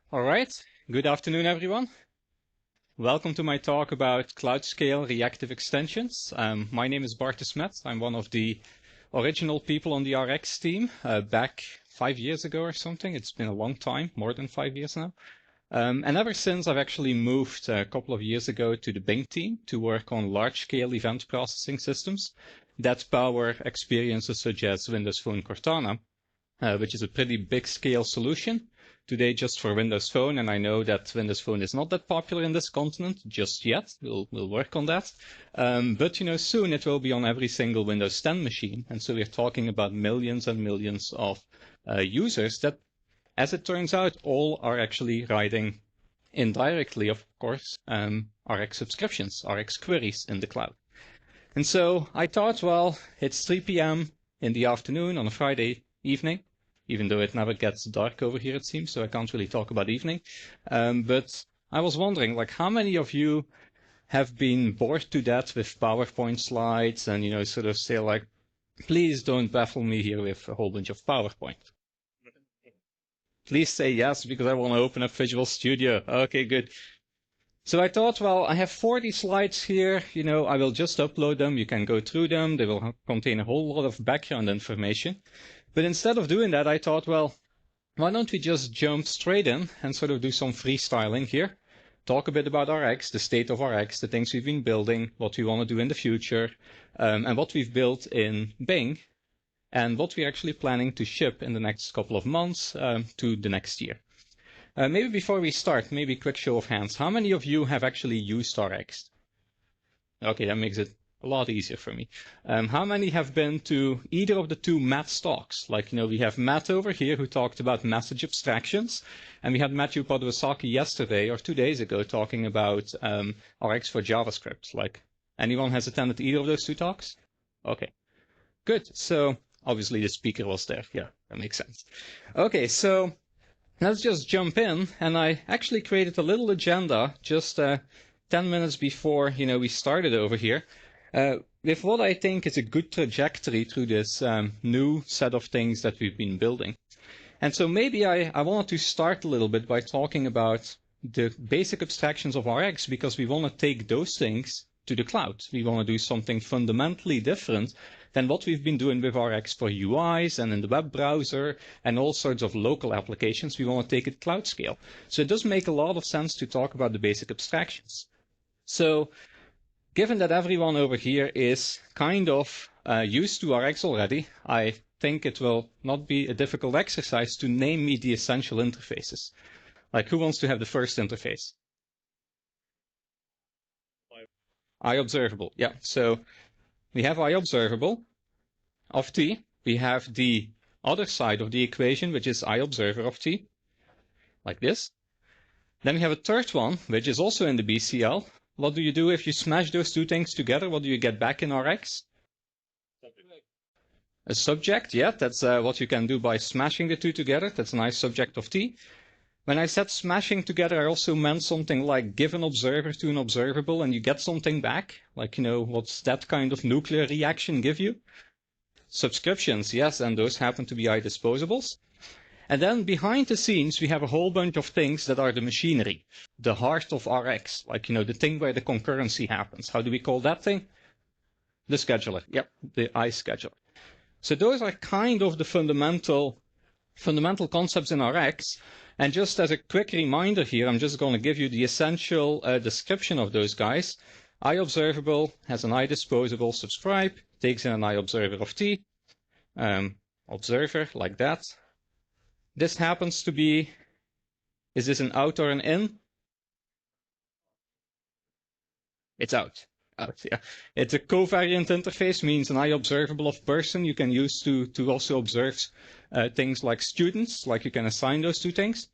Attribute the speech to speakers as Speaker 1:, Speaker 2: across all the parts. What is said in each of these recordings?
Speaker 1: All right, good afternoon, everyone. Welcome to my talk about cloud-scale reactive extensions. My name is Bart Smet. I'm one of the original people on the RX team back 5 years ago or something. It's been a long time, more than 5 years now. And ever since, I've actually moved a couple of years ago to the Bing team to work on large-scale event processing systems that power experiences such as Windows Phone Cortana, which is a pretty big-scale solution. Today just for Windows Phone, and I know that Windows Phone is not that popular in this continent just yet. We'll work on that. But soon it will be on every single Windows 10 machine, and so we're talking about millions and millions of users that, as it turns out, all are actually writing indirectly, of course, RX subscriptions, RX queries in the cloud. And so I thought, well, it's 3 p.m. in the afternoon on a Friday evening, even though it never gets dark over here, it seems, so I can't really talk about evening. But I was wondering, like, how many of you have been bored to death with PowerPoint slides and, sort of say, like, please don't baffle me here with a whole bunch of PowerPoint. Please say yes, because I want to open up Visual Studio. Okay, good. So I thought, well, I have 40 slides here. I will just upload them. You can go through them. They will contain a whole lot of background information. But instead of doing that, I thought, well, why don't we just jump straight in and sort of do some freestyling here, talk a bit about RX, the state of RX, the things we've been building, what we want to do in the future, and what we've built in Bing, and what we're actually planning to ship in the next couple of months to the next year. Maybe before we start, maybe a quick show of hands. How many of you have actually used RX? Okay, that makes it a lot easier for me. How many have been to either of the two Matt's talks? Like, we have Matt over here who talked about message abstractions, and we had Matthew Podwasaki yesterday or 2 days ago talking about RX for JavaScript. Like, anyone has attended either of those two talks? Okay, good. So obviously the speaker was there. Yeah, that makes sense. Okay, so let's just jump in, and I actually created a little agenda just 10 minutes before we started over here. With what I think is a good trajectory through this new set of things that we've been building. And so maybe I wanted to start a little bit by talking about the basic abstractions of RX, because we want to take those things to the cloud. We want to do something fundamentally different than what we've been doing with RX for UIs and in the web browser and all sorts of local applications. We want to take it cloud scale. So it does make a lot of sense to talk about the basic abstractions. So given that everyone over here is kind of used to RX already, I think it will not be a difficult exercise to name me the essential interfaces. Like, who wants to have the first interface? iObservable. Yeah, so we have iObservable of T. We have the other side of the equation, which is iObserver of T, like this. Then we have a third one, which is also in the BCL. What do you do if you smash those two things together? What do you get back in RX? A subject, yeah, that's what you can do by smashing the two together. That's a nice subject of T. When I said smashing together, I also meant something like give an observer to an observable and you get something back. Like, what's that kind of nuclear reaction give you? Subscriptions, yes, and those happen to be iDisposables. And then behind the scenes, we have a whole bunch of things that are the machinery, the heart of RX, like, the thing where the concurrency happens. How do we call that thing? The scheduler. Yep, the iScheduler. So those are kind of the fundamental concepts in RX. And just as a quick reminder here, I'm just going to give you the essential description of those guys. iObservable has an iDisposable subscribe, takes in an iObserver of T, observer like that. This happens to be, is this an out or an in? It's out. Out, yeah. It's a covariant interface, means an iObservable of person you can use to also observe things like students, like you can assign those two things.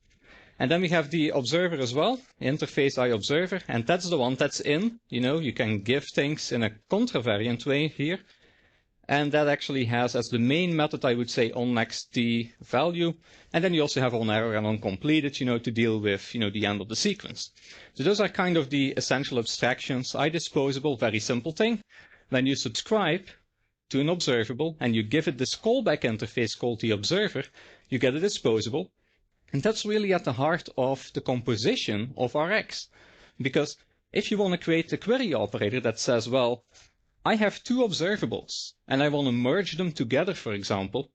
Speaker 1: And then we have the observer as well, interface iObserver, and that's the one that's in. You can give things in a contravariant way here. And that actually has as the main method, I would say, on next the value. And then you also have on error and on completed, to deal with, the end of the sequence. So those are kind of the essential abstractions. iDisposable, very simple thing. When you subscribe to an observable and you give it this callback interface called the observer, you get a disposable. And that's really at the heart of the composition of Rx. Because if you want to create a query operator that says, well, I have two observables and I want to merge them together, for example,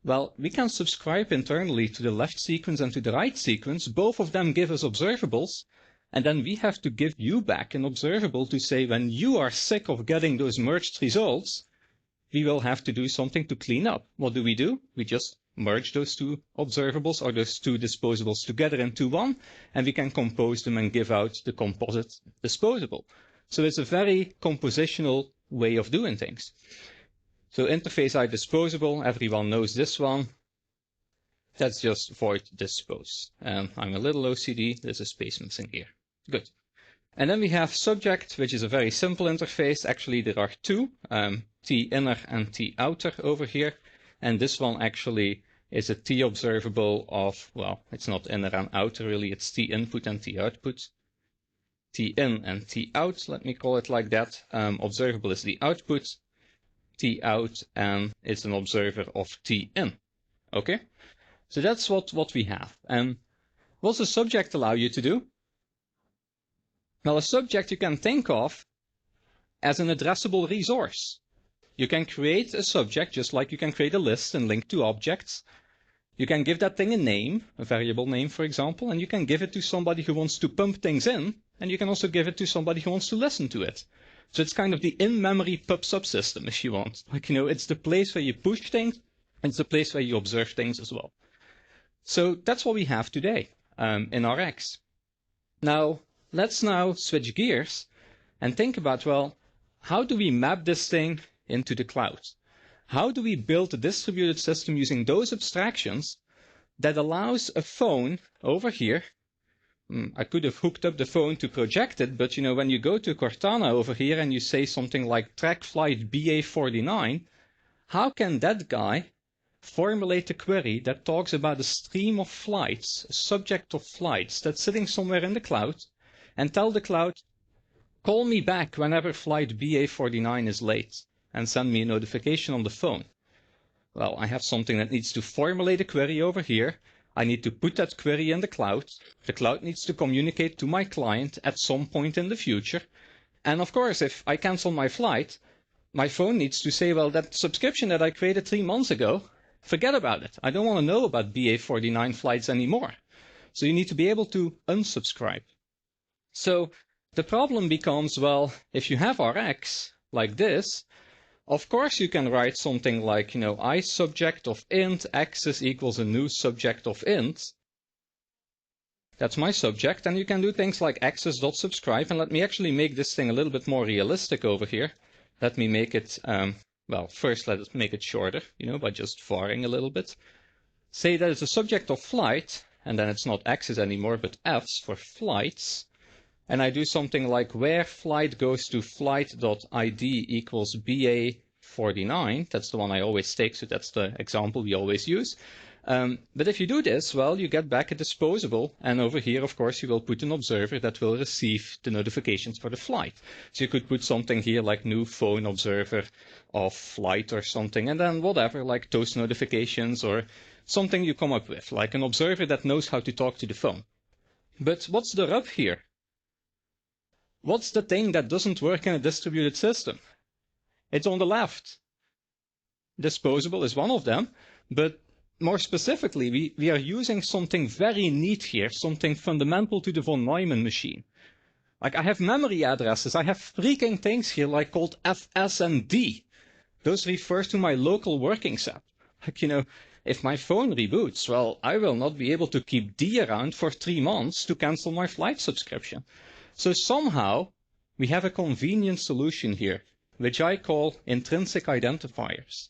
Speaker 1: well, we can subscribe internally to the left sequence and to the right sequence. Both of them give us observables. And then we have to give you back an observable to say when you are sick of getting those merged results, we will have to do something to clean up. What do? We just merge those two observables or those two disposables together into one, and we can compose them and give out the composite disposable. So it's a very compositional way of doing things. So interface I disposable, everyone knows this one. That's just void dispose. And I'm a little OCD, there's a space missing here. Good. And then we have subject, which is a very simple interface. Actually, there are two, T inner and T outer over here. And this one actually is a T observable of, well, it's not inner and outer really, it's T input and T output. T in and T out, let me call it like that. Observable is the output, T out, and it's an observer of T in. Okay? So that's what we have. And what's a subject allow you to do? Well, a subject you can think of as an addressable resource. You can create a subject just like you can create a list and link to objects. You can give that thing a name, a variable name, for example, and you can give it to somebody who wants to pump things in, and you can also give it to somebody who wants to listen to it. So it's kind of the in-memory pub subsystem, if you want. Like, it's the place where you push things, and it's the place where you observe things as well. So that's what we have today in Rx. Now, let's now switch gears and think about, well, how do we map this thing into the cloud? How do we build a distributed system using those abstractions that allows a phone over here? I could have hooked up the phone to project it, but when you go to Cortana over here and you say something like track flight BA49, how can that guy formulate a query that talks about a stream of flights, a subject of flights that's sitting somewhere in the cloud, and tell the cloud, call me back whenever flight BA49 is late, and send me a notification on the phone? Well, I have something that needs to formulate a query over here. I need to put that query in the cloud. The cloud needs to communicate to my client at some point in the future. And of course, if I cancel my flight, my phone needs to say, well, that subscription that I created 3 months ago, forget about it. I don't want to know about BA49 flights anymore. So you need to be able to unsubscribe. So the problem becomes, well, if you have Rx like this, of course you can write something like, I subject of int access equals a new subject of int. That's my subject, and you can do things like access.subscribe, and let me actually make this thing a little bit more realistic over here. Let me make it, well, first let us make it shorter, by just varring a little bit. Say that it's a subject of flight, and then it's not access anymore, but F's for flights. And I do something like where flight goes to flight.id equals BA49. That's the one I always take, so that's the example we always use. But if you do this, well, you get back a disposable, and over here, of course, you will put an observer that will receive the notifications for the flight. So you could put something here like new phone observer of flight or something, and then whatever, like toast notifications or something you come up with, like an observer that knows how to talk to the phone. But what's the rub here? What's the thing that doesn't work in a distributed system? It's on the left. Disposable is one of them, but more specifically, we are using something very neat here, something fundamental to the von Neumann machine. Like I have memory addresses, I have freaking things here like called FS and D. Those refer to my local working set. Like, if my phone reboots, well, I will not be able to keep D around for 3 months to cancel my flight subscription. So somehow we have a convenient solution here, which I call intrinsic identifiers.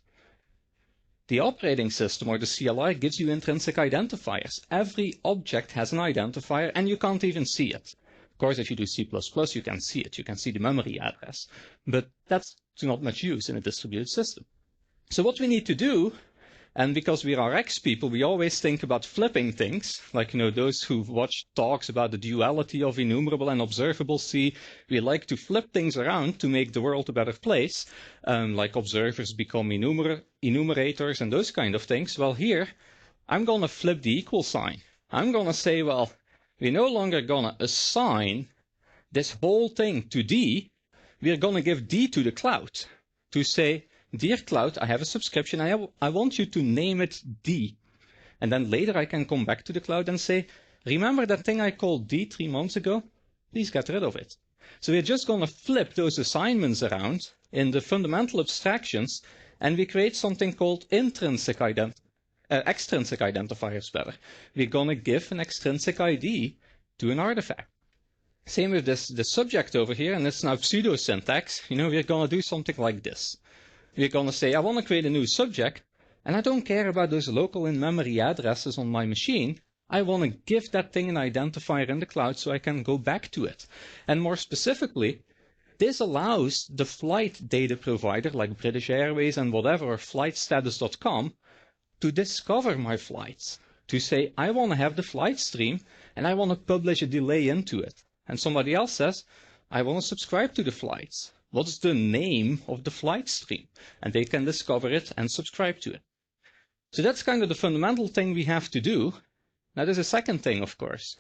Speaker 1: The operating system or the CLI gives you intrinsic identifiers. Every object has an identifier and you can't even see it. Of course, if you do C++, you can see it. You can see the memory address. But that's not much use in a distributed system. So what we need to do, and because we are Rx people, we always think about flipping things. Like, those who've watched talks about the duality of enumerable and observable see, we like to flip things around to make the world a better place. Like observers become enumerators and those kind of things. Well, here, I'm going to flip the equal sign. I'm going to say, well, we're no longer going to assign this whole thing to D. We're going to give D to the cloud to say, dear cloud, I have a subscription. I want you to name it D. And then later I can come back to the cloud and say, remember that thing I called D 3 months ago? Please get rid of it. So we're just going to flip those assignments around in the fundamental abstractions, and we create something called extrinsic identifiers better. We're going to give an extrinsic ID to an artifact. Same with the subject over here, and it's now pseudo syntax. We're going to do something like this. We're going to say, I want to create a new subject, and I don't care about those local in-memory addresses on my machine. I want to give that thing an identifier in the cloud so I can go back to it. And more specifically, this allows the flight data provider like British Airways and whatever, or flightstatus.com, to discover my flights, to say, I want to have the flight stream and I want to publish a delay into it. And somebody else says, I want to subscribe to the flights. What's the name of the flight stream? And they can discover it and subscribe to it. So that's kind of the fundamental thing we have to do. Now there's a second thing, of course.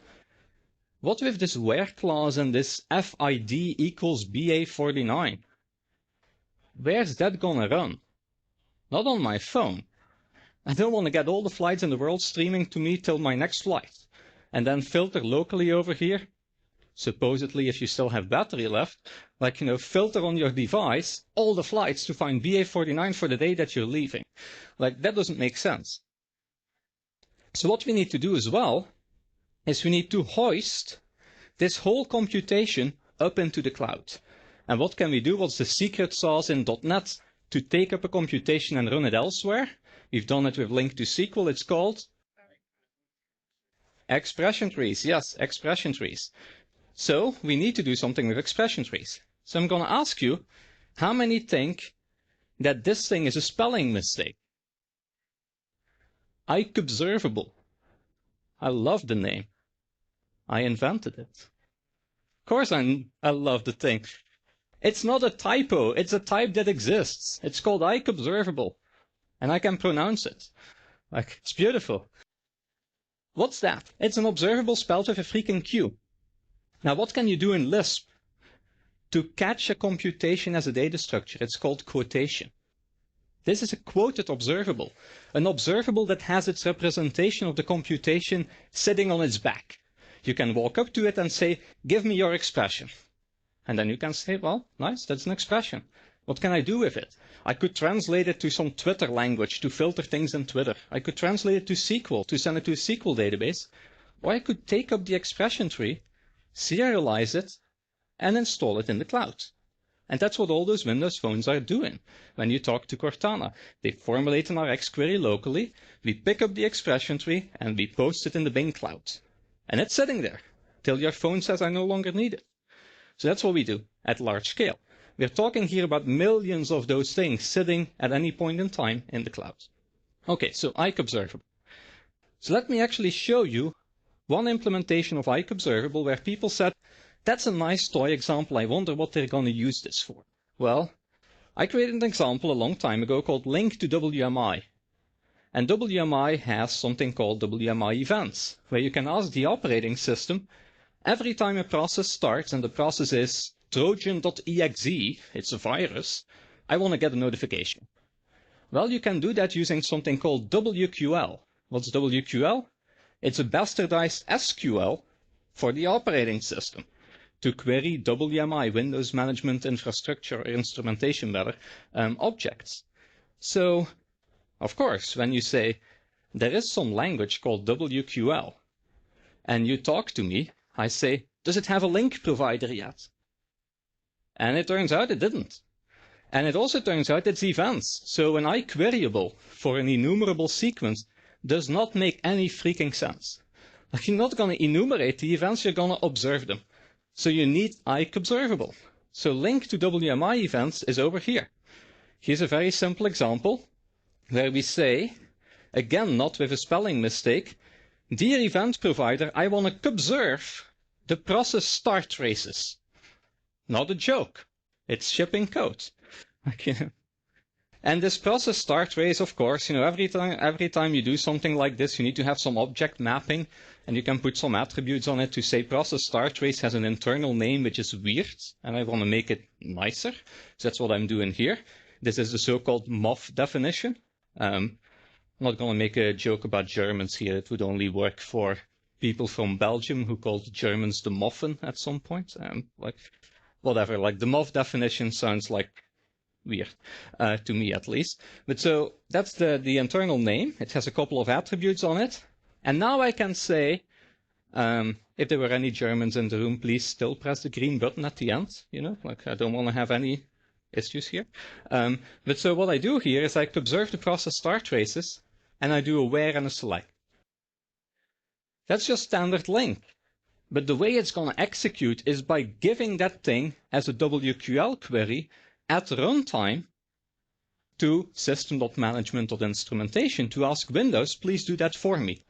Speaker 1: What with this where clause and this FID equals BA49? Where's that gonna run? Not on my phone. I don't want to get all the flights in the world streaming to me till my next flight, and then filter locally over here. Supposedly, if you still have battery left, filter on your device all the flights to find BA49 for the day that you're leaving. That doesn't make sense. So what we need to do as well is we need to hoist this whole computation up into the cloud. And what can we do? What's the secret sauce in .NET to take up a computation and run it elsewhere? We've done it with link to SQL. It's called expression trees. Yes, expression trees. So we need to do something with expression trees. So I'm going to ask you, how many think that this thing is a spelling mistake? Observable. I love the name. I invented it. Of course I love the thing. It's not a typo. It's a type that exists. It's called observable. And I can pronounce it. It's beautiful. What's that? It's an observable spelled with a freaking Q. Now what can you do in Lisp to catch a computation as a data structure? It's called quotation. This is a quoted observable, an observable that has its representation of the computation sitting on its back. You can walk up to it and say, give me your expression. And then you can say, well, nice, that's an expression. What can I do with it? I could translate it to some Twitter language to filter things in Twitter. I could translate it to SQL to send it to a SQL database. Or I could take up the expression tree, serialize it, and install it in the cloud. And that's what all those Windows phones are doing. When you talk to Cortana, they formulate an RX query locally, we pick up the expression tree, and we post it in the Bing cloud. And it's sitting there, till your phone says I no longer need it. So that's what we do, at large scale. We're talking here about millions of those things sitting at any point in time in the cloud. Okay, so observable. So let me actually show you one implementation of observable where people said, that's a nice toy example, I wonder what they're going to use this for. Well, I created an example a long time ago called link to WMI. And WMI has something called WMI events, where you can ask the operating system, every time a process starts and the process is Trojan.exe, it's a virus, I want to get a notification. Well, you can do that using something called WQL. What's WQL? It's a bastardized SQL for the operating system to query WMI, Windows Management Infrastructure or Instrumentation better, objects. So, of course, when you say, there is some language called WQL, and you talk to me, I say, does it have a link provider yet? And it turns out it didn't. And it also turns out it's events. So an iQueryable for an enumerable sequence does not make any freaking sense. You're not going to enumerate the events, you're going to observe them. So you need observable. So link to WMI events is over here. Here's a very simple example where we say, again, not with a spelling mistake, dear event provider, I want to observe the process start traces. Not a joke. It's shipping code. And this process start trace, of course, every time you do something like this, you need to have some object mapping, and you can put some attributes on it to say process start trace has an internal name which is weird, and I want to make it nicer. So that's what I'm doing here. This is the so-called MOF definition. I'm not going to make a joke about Germans here. It would only work for people from Belgium who called the Germans the Moffen at some point. Like whatever, like the MOF definition sounds like weird, to me at least. But so that's the internal name. It has a couple of attributes on it. And now I can say, if there were any Germans in the room, please still press the green button at the end. Like I don't want to have any issues here. But so what I do here is I observe the process start traces, and I do a where and a select. That's just standard LINQ. But the way it's going to execute is by giving that thing as a WQL query at runtime to system.management.instrumentation to ask Windows, please do that for me.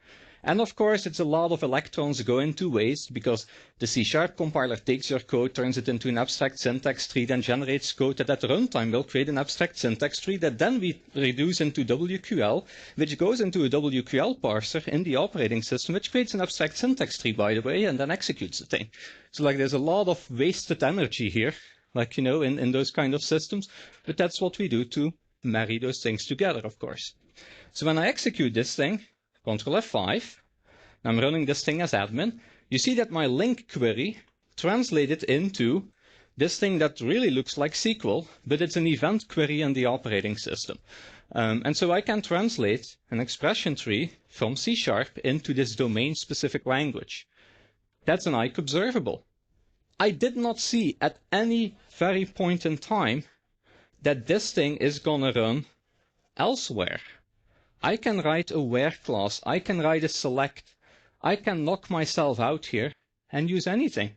Speaker 1: And of course, it's a lot of electrons going two ways, because the CSharp compiler takes your code, turns it into an abstract syntax tree, then generates code that at runtime will create an abstract syntax tree that then we reduce into WQL, which goes into a WQL parser in the operating system, which creates an abstract syntax tree, by the way, and then executes the thing. So like there's a lot of wasted energy here, like, in those kind of systems, but that's what we do to marry those things together, of course. So when I execute this thing, Control F5, I'm running this thing as admin, you see that my LINQ query translated into this thing that really looks like SQL, but it's an event query in the operating system. And so I can translate an expression tree from C# into this domain-specific language. That's an IC observable. I did not see at any very point in time that this thing is gonna run elsewhere. I can write a where clause, I can write a select, I can knock myself out here and use anything.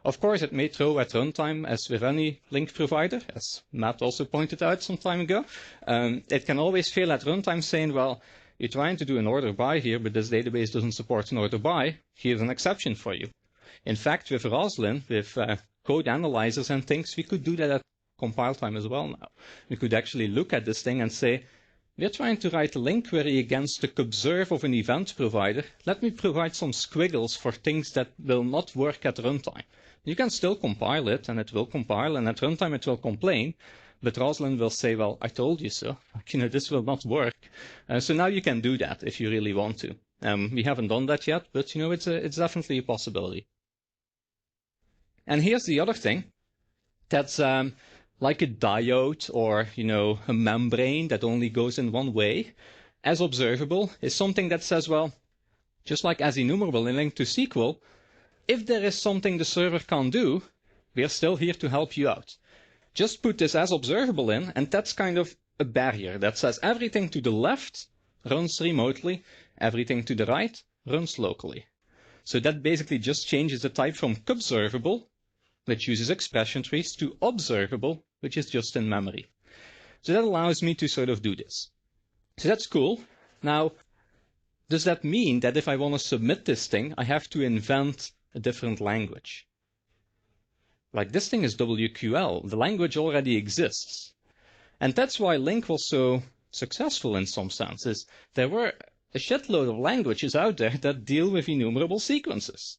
Speaker 1: Of course, it may throw at runtime, as with any LINQ provider, as Matt also pointed out some time ago. It can always fail at runtime saying, well, you're trying to do an order by here, but this database doesn't support an order by. Here's an exception for you. In fact, with Roslyn, with code analyzers and things, we could do that at compile time as well now. We could actually look at this thing and say, we're trying to write a LINQ query against the observe of an event provider. Let me provide some squiggles for things that will not work at runtime. You can still compile it, and it will compile, and at runtime it will complain, but Roslyn will say, well, I told you so. This will not work. So now you can do that if you really want to. We haven't done that yet, but it's definitely a possibility. And here's the other thing. That's like a diode or, a membrane that only goes in one way. As observable is something that says, well, just like as enumerable in LINQ to SQL, if there is something the server can do, we're still here to help you out. Just put this as observable in, and that's kind of a barrier that says everything to the left runs remotely, everything to the right runs locally. So that basically just changes the type from observable, which uses expression trees, to observable, which is just in memory. So that allows me to sort of do this. So that's cool. Now, does that mean that if I want to submit this thing, I have to invent a different language? Like this thing is WQL. The language already exists. And that's why LINQ was so successful in some senses. There were a shitload of languages out there that deal with enumerable sequences.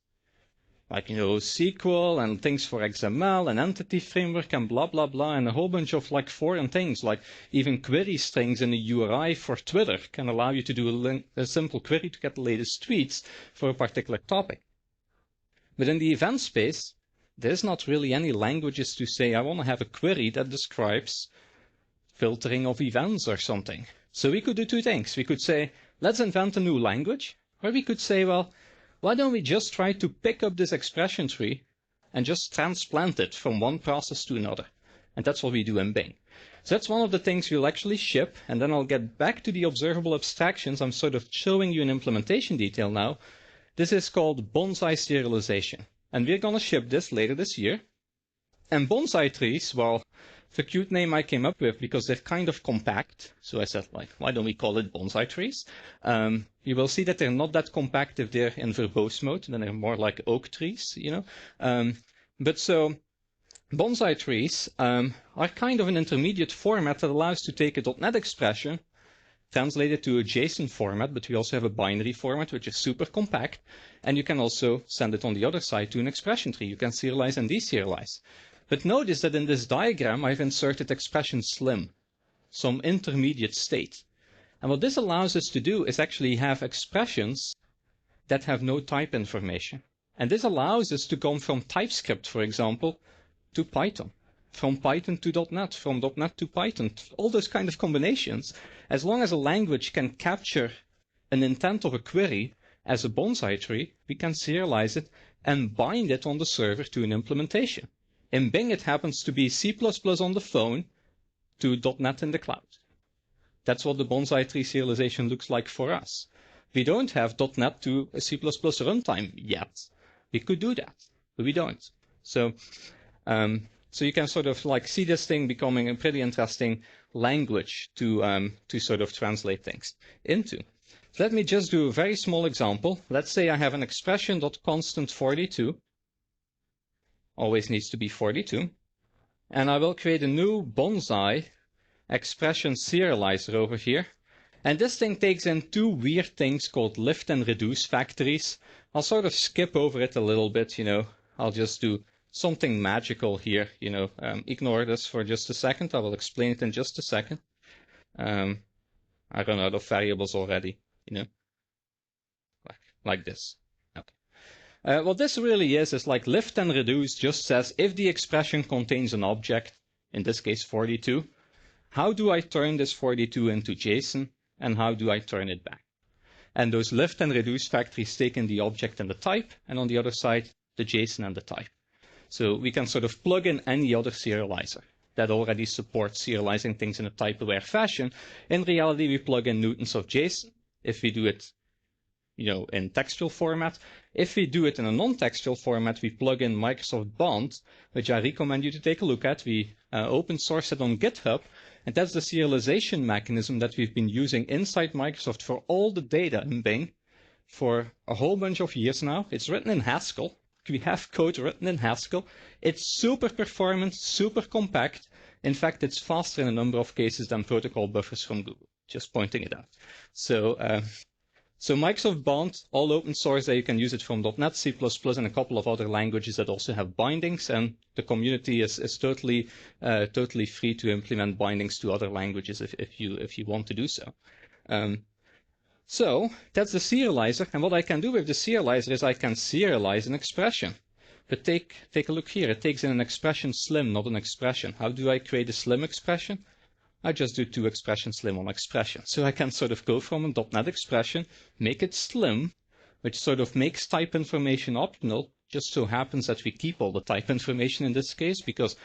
Speaker 1: Like, SQL and things for XML and entity framework and blah, blah, blah, and a whole bunch of foreign things, like even query strings in a URI for Twitter can allow you to do a simple query to get the latest tweets for a particular topic. But in the event space, there's not really any languages to say, I want to have a query that describes filtering of events or something. So we could do two things. We could say, let's invent a new language, or we could say, well, why don't we just try to pick up this expression tree and just transplant it from one process to another? And that's what we do in Bing. So that's one of the things we'll actually ship, and then I'll get back to the observable abstractions. I'm sort of showing you an implementation detail now. This is called Bonsai serialization, and we're going to ship this later this year. And Bonsai Trees, well, the cute name I came up with because they're kind of compact. So I said, why don't we call it Bonsai Trees? You will see that they're not that compact if they're in verbose mode. Then they're more like oak trees, But so Bonsai trees are kind of an intermediate format that allows to take a .NET expression, translate it to a JSON format, but we also have a binary format, which is super compact. And you can also send it on the other side to an expression tree. You can serialize and deserialize. But notice that in this diagram, I've inserted expression slim, some intermediate state. And what this allows us to do is actually have expressions that have no type information. And this allows us to come from TypeScript, for example, to Python, from Python to .NET, from .NET to Python, all those kind of combinations. As long as a language can capture an intent of a query as a bonsai tree, we can serialize it and bind it on the server to an implementation. In Bing, it happens to be C++ on the phone to .NET in the cloud. That's what the bonsai tree serialization looks like for us. We don't have .NET to a C++ runtime yet. We could do that, but we don't. So you can sort of like see this thing becoming a pretty interesting language to sort of translate things into. Let me just do a very small example. Let's say I have an expression.constant 42. Always needs to be 42. And I will create a new bonsai expression serializer over here. And this thing takes in two weird things called lift and reduce factories. I'll sort of skip over it a little bit, I'll just do something magical here, ignore this for just a second. I will explain it in just a second. I run out of variables already, like this. Okay. What this really is like lift and reduce just says if the expression contains an object, in this case 42, how do I turn this 42 into JSON? And how do I turn it back? And those lift and reduce factories take in the object and the type, and on the other side, the JSON and the type. So we can sort of plug in any other serializer that already supports serializing things in a type-aware fashion. In reality, we plug in newtons of JSON if we do it in textual format. If we do it in a non-textual format, we plug in Microsoft Bond, which I recommend you to take a look at. We open source it on GitHub. And that's the serialization mechanism that we've been using inside Microsoft for all the data in Bing for a whole bunch of years now. It's written in Haskell. We have code written in Haskell. It's super performant, super compact. In fact, it's faster in a number of cases than protocol buffers from Google. Just pointing it out. So Microsoft Bond, all open source there. You can use it from .NET, C++, and a couple of other languages that also have bindings. And the community is totally free to implement bindings to other languages if you want to do so. So that's the serializer. And what I can do with the serializer is I can serialize an expression. But take a look here. It takes in an expression slim, not an expression. How do I create a slim expression? I just do two expressions slim on expression. So I can sort of go from a .NET expression, make it slim, which sort of makes type information optional. Just so happens that we keep all the type information in this case, because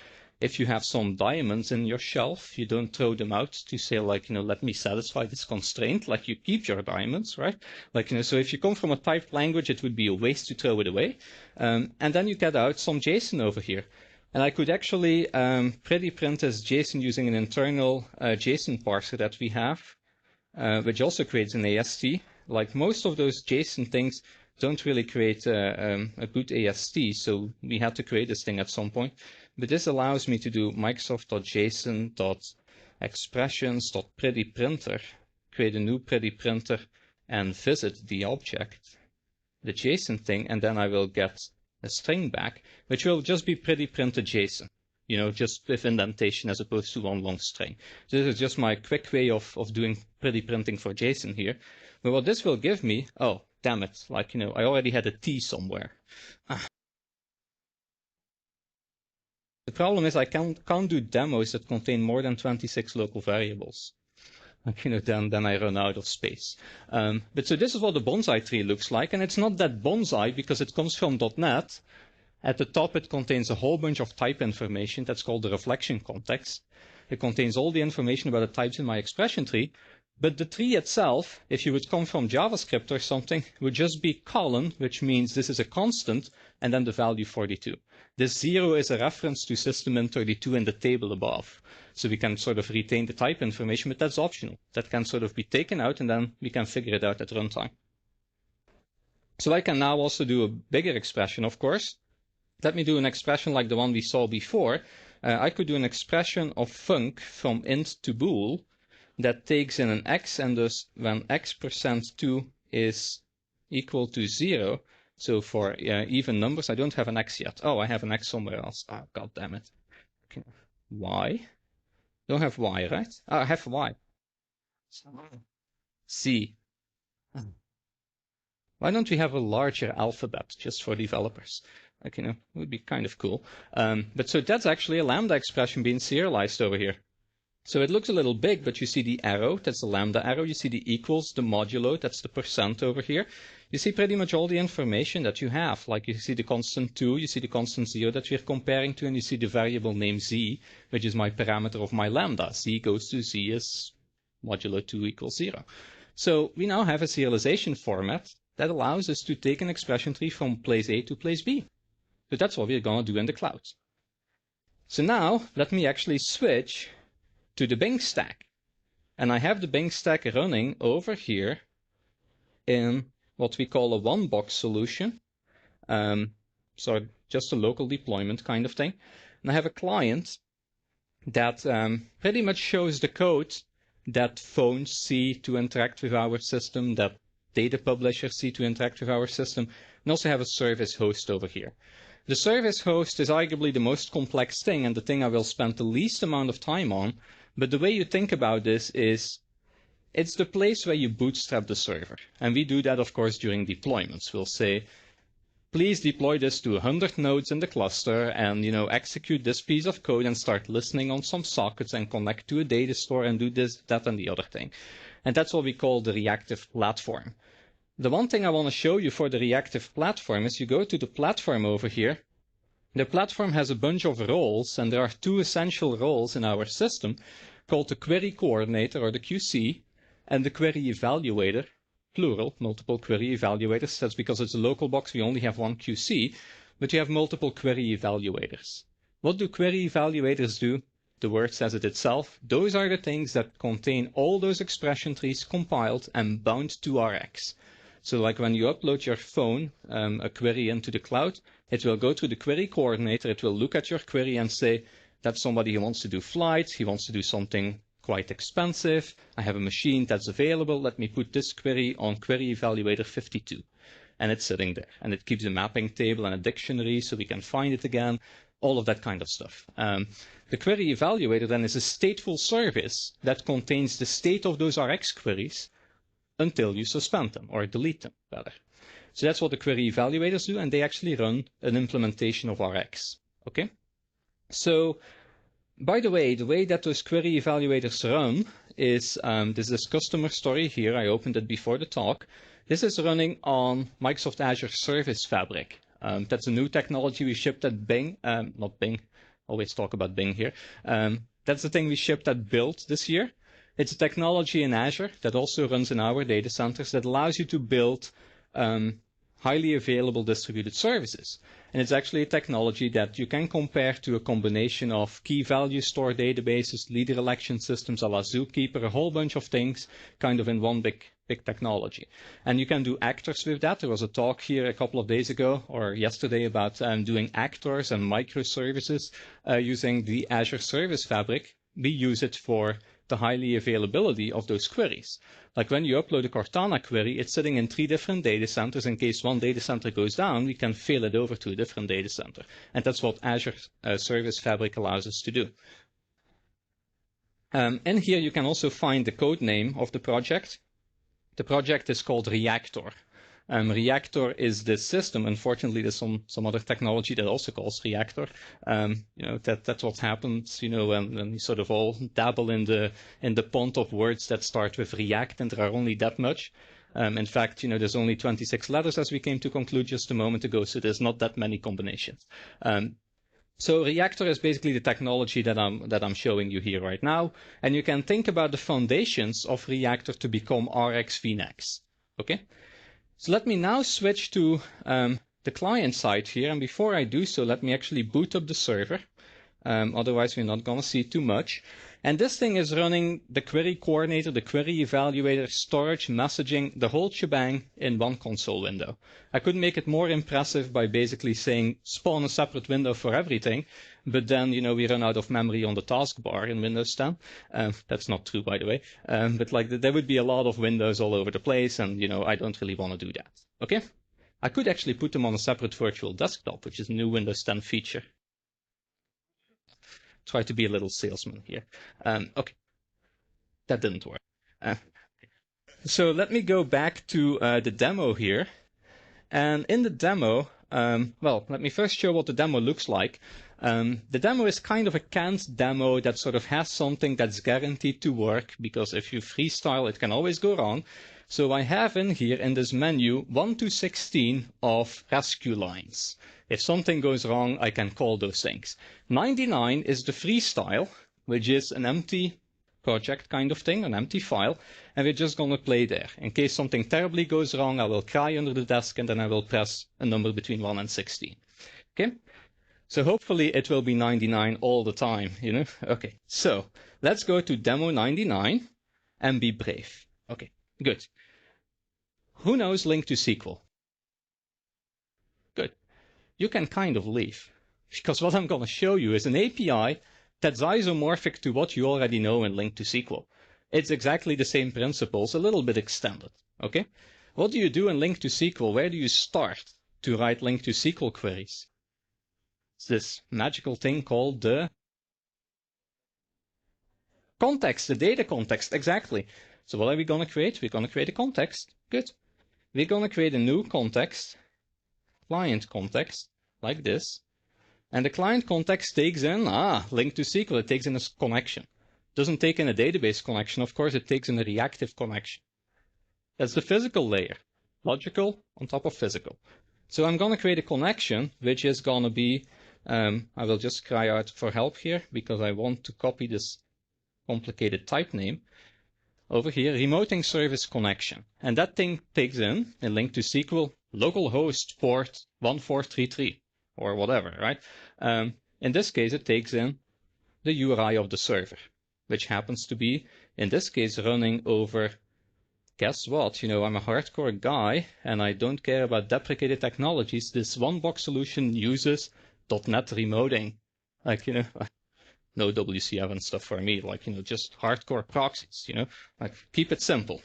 Speaker 1: if you have some diamonds in your shelf, you don't throw them out to say like, let me satisfy this constraint, like you keep your diamonds, right? Like, so if you come from a typed language, it would be a waste to throw it away. And then you get out some JSON over here. And I could actually pretty print as JSON using an internal JSON parser that we have, which also creates an AST. Like most of those JSON things don't really create a good AST, so we had to create this thing at some point. But this allows me to do Microsoft.json.expressions.prettyprinter, create a new pretty printer, and visit the object, the JSON thing, and then I will get a string back, which will just be pretty printed JSON, just with indentation as opposed to one long string. So this is just my quick way of doing pretty printing for JSON here. But what this will give me, oh, damn it, like, I already had a T somewhere. The problem is I can't do demos that contain more than 26 local variables. Then I run out of space. But so this is what the bonsai tree looks like, and it's not that bonsai because it comes from .NET. At the top, it contains a whole bunch of type information. That's called the reflection context. It contains all the information about the types in my expression tree. But the tree itself, if you would come from JavaScript or something, would just be colon, which means this is a constant, and then the value 42. This 0 is a reference to system_in32 in the table above. So we can sort of retain the type information, but that's optional. That can sort of be taken out, and then we can figure it out at runtime. So I can now also do a bigger expression, of course. let me do an expression like the one we saw before. I could do an expression of func from int to bool that takes in an x, and thus when x%2 is equal to 0, so for even numbers, I don't have an x yet. Oh, I have an x somewhere else. Oh, god damn it. Okay. Y? Don't have y, right? Oh, I have y. C. Why don't we have a larger alphabet just for developers? Like, it would be kind of cool. But so that's actually a lambda expression being serialized over here. So it looks a little big, but you see the arrow, that's the lambda arrow. You see the equals, the modulo, that's the percent over here. You see pretty much all the information that you have. Like you see the constant 2, you see the constant 0 that we're comparing to, and you see the variable name z, which is my parameter of my lambda. Z goes to z is modulo 2 equals 0. So we now have a serialization format that allows us to take an expression tree from place A to place B. So that's what we're going to do in the cloud. So now let me actually switch to the Bing stack. And I have the Bing stack running over here in what we call a one-box solution. So just a local deployment kind of thing. And I have a client that pretty much shows the code that phones see to interact with our system, that data publishers see to interact with our system, and also have a service host over here. The service host is arguably the most complex thing and the thing I will spend the least amount of time on, but the way you think about this is it's the place where you bootstrap the server. And we do that, of course, during deployments. We'll say, please deploy this to 100 nodes in the cluster and, execute this piece of code and start listening on some sockets and connect to a data store and do this, that, and the other thing. And that's what we call the Reactive Platform. The one thing I want to show you for the Reactive Platform is you go to the platform over here. The platform has a bunch of roles, and there are two essential roles in our system called the Query Coordinator, or the QC, and the Query Evaluator, plural, multiple Query Evaluators. That's because it's a local box, we only have one QC, but you have multiple Query Evaluators. What do Query Evaluators do? The word says it itself. Those are the things that contain all those expression trees compiled and bound to Rx. So like when you upload your phone, a query into the cloud, it will go to the query coordinator, it will look at your query and say, that's somebody who wants to do flights, he wants to do something quite expensive, I have a machine that's available, let me put this query on query evaluator 52. And it's sitting there. And it keeps a mapping table and a dictionary so we can find it again, all of that kind of stuff. The query evaluator then is a stateful service that contains the state of those Rx queries until you suspend them, or delete them, rather. So that's what the query evaluators do, and they actually run an implementation of Rx. Okay? So, by the way that those query evaluators run is, this customer story here, I opened it before the talk. This is running on Microsoft Azure Service Fabric. That's a new technology we shipped at Bing, not Bing, always talk about Bing here. That's the thing we shipped at Build this year. It's a technology in Azure that also runs in our data centers that allows you to build highly available distributed services. And it's actually a technology that you can compare to a combination of key value store databases, leader election systems, a la Zookeeper, a whole bunch of things kind of in one big technology. And you can do actors with that. There was a talk here a couple of days ago or yesterday about doing actors and microservices using the Azure Service Fabric. We use it for the highly availability of those queries. Like when you upload a Cortana query, it's sitting in 3 different data centers. In case one data center goes down, we can fail it over to a different data center. And that's what Azure Service Fabric allows us to do. In here, you can also find the code name of the project. The project is called Reactor. Reactor is this system. Unfortunately, there's some other technology that also calls Reactor. That's what happens, when you sort of all dabble in the pond of words that start with React, and there are only that much. In fact, there's only 26 letters, as we came to conclude just a moment ago, so there's not that many combinations. So Reactor is basically the technology that I'm showing you here right now, and you can think about the foundations of Reactor to become Rx VNex. Okay. So let me now switch to the client side here, and before I do so, let me actually boot up the server. Otherwise, we're not going to see too much. And this thing is running the query coordinator, the query evaluator, storage, messaging, the whole shebang in one console window. I couldn't make it more impressive by basically saying spawn a separate window for everything, but then, we run out of memory on the taskbar in Windows 10. That's not true, by the way. But like there would be a lot of windows all over the place, and, I don't really want to do that. Okay? I could actually put them on a separate virtual desktop, which is a new Windows 10 feature. Try to be a little salesman here. Okay, that didn't work. So let me go back to the demo here. And in the demo, well, let me first show what the demo looks like. The demo is kind of a canned demo that sort of has something that's guaranteed to work, because if you freestyle, it can always go wrong. So I have in here in this menu 1 to 16 of rescue lines. If something goes wrong, I can call those things. 99 is the freestyle, which is an empty project kind of thing, an empty file, and we're just going to play there. In case something terribly goes wrong, I will cry under the desk, and then I will press a number between 1 and 16. Okay? So hopefully it will be 99 all the time, Okay, so let's go to demo 99 and be brave. Okay, good. Who knows link to SQL? Good. You can kind of leave, because what I'm going to show you is an API that's isomorphic to what you already know in link to SQL. It's exactly the same principles, a little bit extended. Okay? What do you do in link to SQL? Where do you start to write link to SQL queries? It's this magical thing called the context, the data context, exactly. So what are we going to create? We're going to create a context. Good. We're going to create a new context, client context, like this. And the client context takes in, link to SQL, it takes in a connection. Doesn't take in a database connection, of course, it takes in a reactive connection. That's the physical layer. Logical on top of physical. So I'm going to create a connection, which is going to be, I will just cry out for help here, because I want to copy this complicated type name. Over here, remoting service connection. And that thing takes in link to SQL, localhost port 1433, or whatever, right? In this case, it takes in the URI of the server, which happens to be, in this case, running over, guess what? I'm a hardcore guy, and I don't care about deprecated technologies. This one-box solution uses dotnet remoting. Like, no WCF and stuff for me, like, just hardcore proxies, like, keep it simple,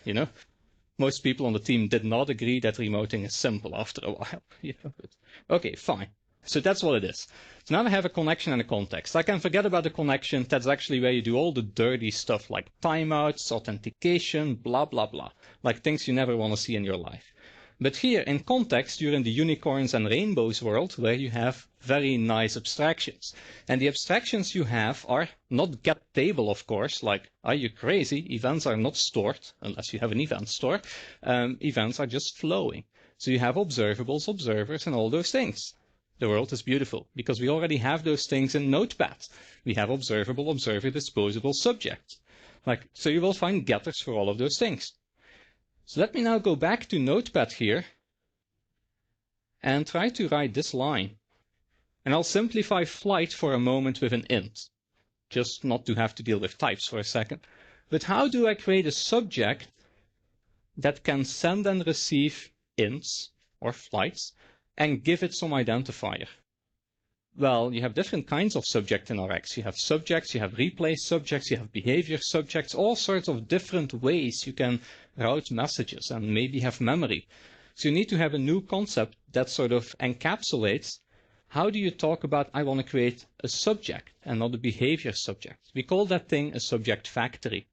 Speaker 1: Most people on the team did not agree that remoting is simple after a while, But, okay, fine. So that's what it is. So now I have a connection and a context. I can forget about the connection. That's actually where you do all the dirty stuff like timeouts, authentication, blah, blah, blah. Like things you never want to see in your life. But here in context, you're in the unicorns and rainbows world where you have very nice abstractions. And the abstractions you have are not get table, of course. Like, are you crazy? Events are not stored unless you have an event store. Events are just flowing. So you have observables, observers, and all those things. The world is beautiful because we already have those things in Notepad. We have observable, observer, disposable, subject. So you will find getters for all of those things. So let me now go back to Notepad here and try to write this line. And I'll simplify flight for a moment with an int, just not to have to deal with types for a second. But how do I create a subject that can send and receive ints or flights and give it some identifier? Well, you have different kinds of subject in Rx. You have subjects, you have replace subjects, you have behavior subjects, all sorts of different ways you can route messages and maybe have memory. So you need to have a new concept that sort of encapsulates how do you talk about I want to create a subject and not a behavior subject. We call that thing a subject factory.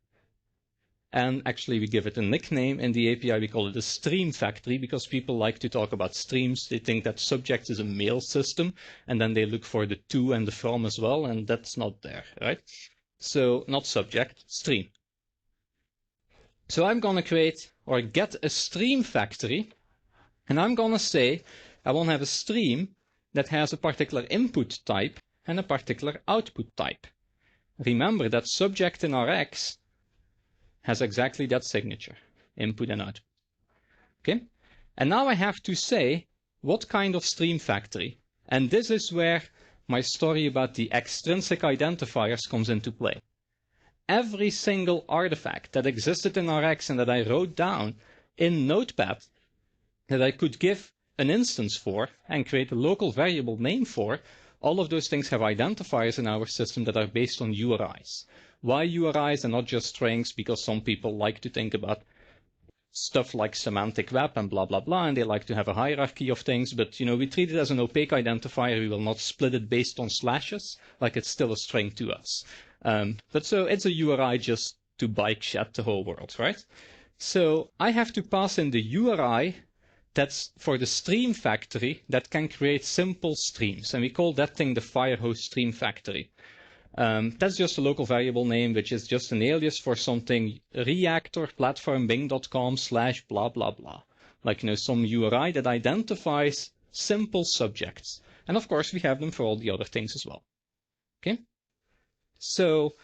Speaker 1: And actually, we give it a nickname in the API. We call it a stream factory because people like to talk about streams. They think that subject is a mail system, and then they look for the to and the from as well, and that's not there, right? So not subject, stream. So I'm going to create or get a stream factory, and I'm going to say I want to have a stream that has a particular input type and a particular output type. Remember that subject in Rx has exactly that signature, input and output. Okay? And now I have to say what kind of stream factory. And this is where my story about the extrinsic identifiers comes into play. every single artifact that existed in Rx and that I wrote down in Notepad that I could give an instance for and create a local variable name for, all of those things have identifiers in our system that are based on URIs. Why URIs and not just strings? Because some people like to think about stuff like semantic web and blah, blah, blah, and they like to have a hierarchy of things, but we treat it as an opaque identifier. We will not split it based on slashes, like it's still a string to us. But so it's a URI just to bike shed the whole world, right? So I have to pass in the URI that's for the stream factory that can create simple streams, and we call that thing the Firehose stream factory. That's just a local variable name, which is just an alias for something Reactor Platform Bing.com / blah, blah, blah. Like, some URI that identifies simple subjects. And of course, we have them for all the other things as well. Okay? So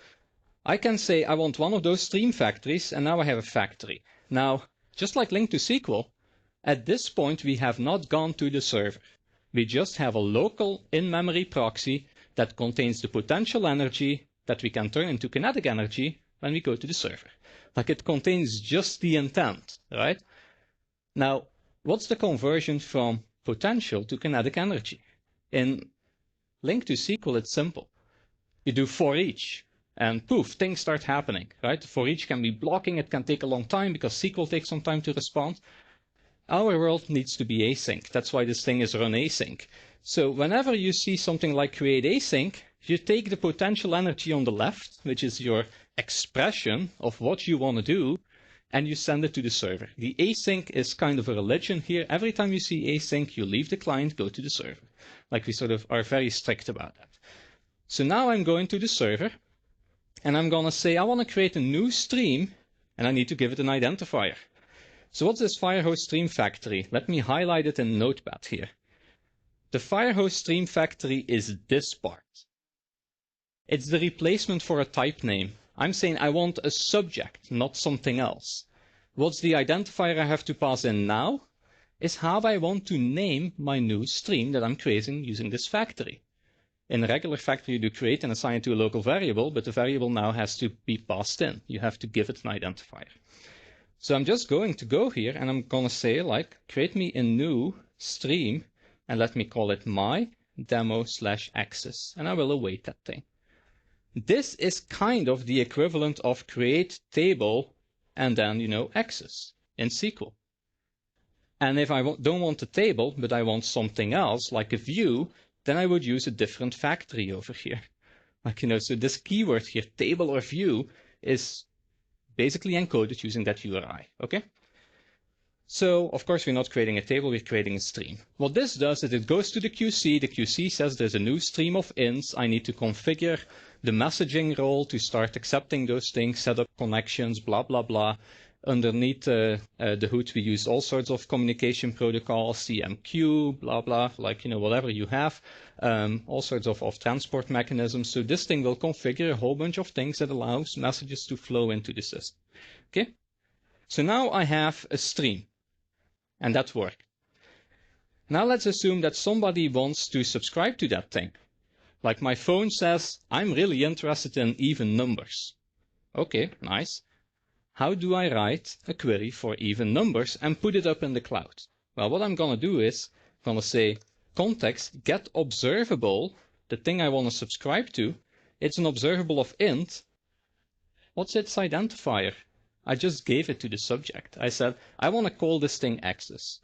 Speaker 1: I can say I want one of those stream factories, and now I have a factory. Now, just like Link to SQL, at this point, we have not gone to the server. We just have a local in-memory proxy that contains the potential energy that we can turn into kinetic energy when we go to the server. Like, it contains just the intent, right? Now, what's the conversion from potential to kinetic energy? In Link to SQL, it's simple. You do for each, and poof, things start happening, right? For each can be blocking. It can take a long time because SQL takes some time to respond. Our world needs to be async. That's why this thing is run async. So whenever you see something like create async, you take the potential energy on the left, which is your expression of what you want to do, and you send it to the server. The async is kind of a religion here. Every time you see async, you leave the client, go to the server. Like, we sort of are very strict about that. So now I'm going to the server, and I'm going to say I want to create a new stream, and I need to give it an identifier. So what's this Firehose stream factory? Let me highlight it in Notepad here. The Firehose stream factory is this part. It's the replacement for a type name. I'm saying I want a subject, not something else. What's the identifier I have to pass in now? Is how I want to name my new stream that I'm creating using this factory. In a regular factory, you do create and assign it to a local variable, but the variable now has to be passed in. You have to give it an identifier. So I'm just going to go here and I'm going to say, like, create me a new stream and let me call it my demo / access. And I will await that thing. This is kind of the equivalent of create table and then, access in SQL. And if I don't want a table, but I want something else, like a view, then I would use a different factory over here. Like, so this keyword here, table or view, is basically encoded using that URI, okay? So, of course, we're not creating a table, we're creating a stream. What this does is it goes to the QC. The QC says there's a new stream of ints. I need to configure the messaging role to start accepting those things, set up connections, blah, blah, blah. Underneath the hood, we use all sorts of communication protocols, CMQ, blah, blah, like, whatever you have, all sorts of transport mechanisms. So this thing will configure a whole bunch of things that allows messages to flow into the system. Okay? So now I have a stream, and that worked. Now let's assume that somebody wants to subscribe to that thing. Like, my phone says, I'm really interested in even numbers. Okay, nice. How do I write a query for even numbers and put it up in the cloud? Well, what I'm going to do is I'm going to say context get observable, the thing I want to subscribe to. It's an observable of int. What's its identifier? I just gave it to the subject. I said, I want to call this thing access.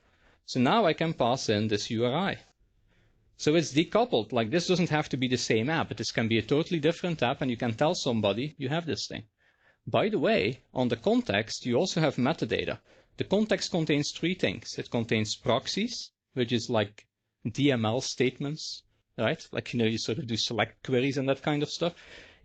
Speaker 1: So now I can pass in this URI. So it's decoupled. Like, this doesn't have to be the same app, but this can be a totally different app, and you can tell somebody you have this thing. By the way, on the context, you also have metadata. The context contains three things. It contains proxies, which is like DML statements, right? Like, you sort of do select queries and that kind of stuff.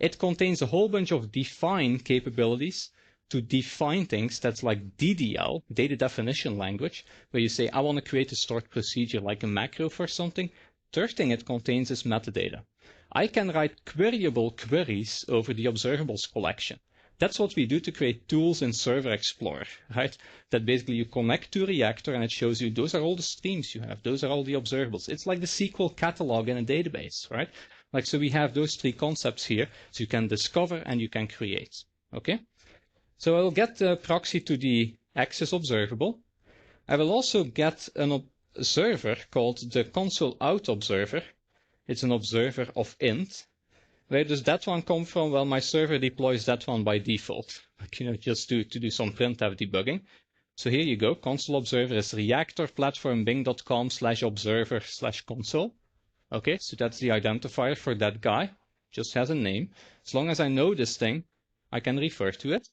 Speaker 1: It contains a whole bunch of define capabilities to define things. That's like DDL, data definition language, where you say, I want to create a stored procedure like a macro for something. Third thing it contains is metadata. I can write queryable queries over the observables collection. That's what we do to create tools in Server Explorer, right? That basically you connect to Reactor and it shows you those are all the streams you have. Those are all the observables. It's like the SQL catalog in a database, right? Like, so we have those three concepts here. So you can discover and you can create. Okay, so I will get the proxy to the access observable. I will also get an observer called the console out observer. It's an observer of int. Where does that one come from? Well, my server deploys that one by default, like, just to do some printf debugging. So here you go. Console observer is Reactive Platform bing.com/observer/console. Okay, so that's the identifier for that guy. Just has a name. As long as I know this thing, I can refer to it.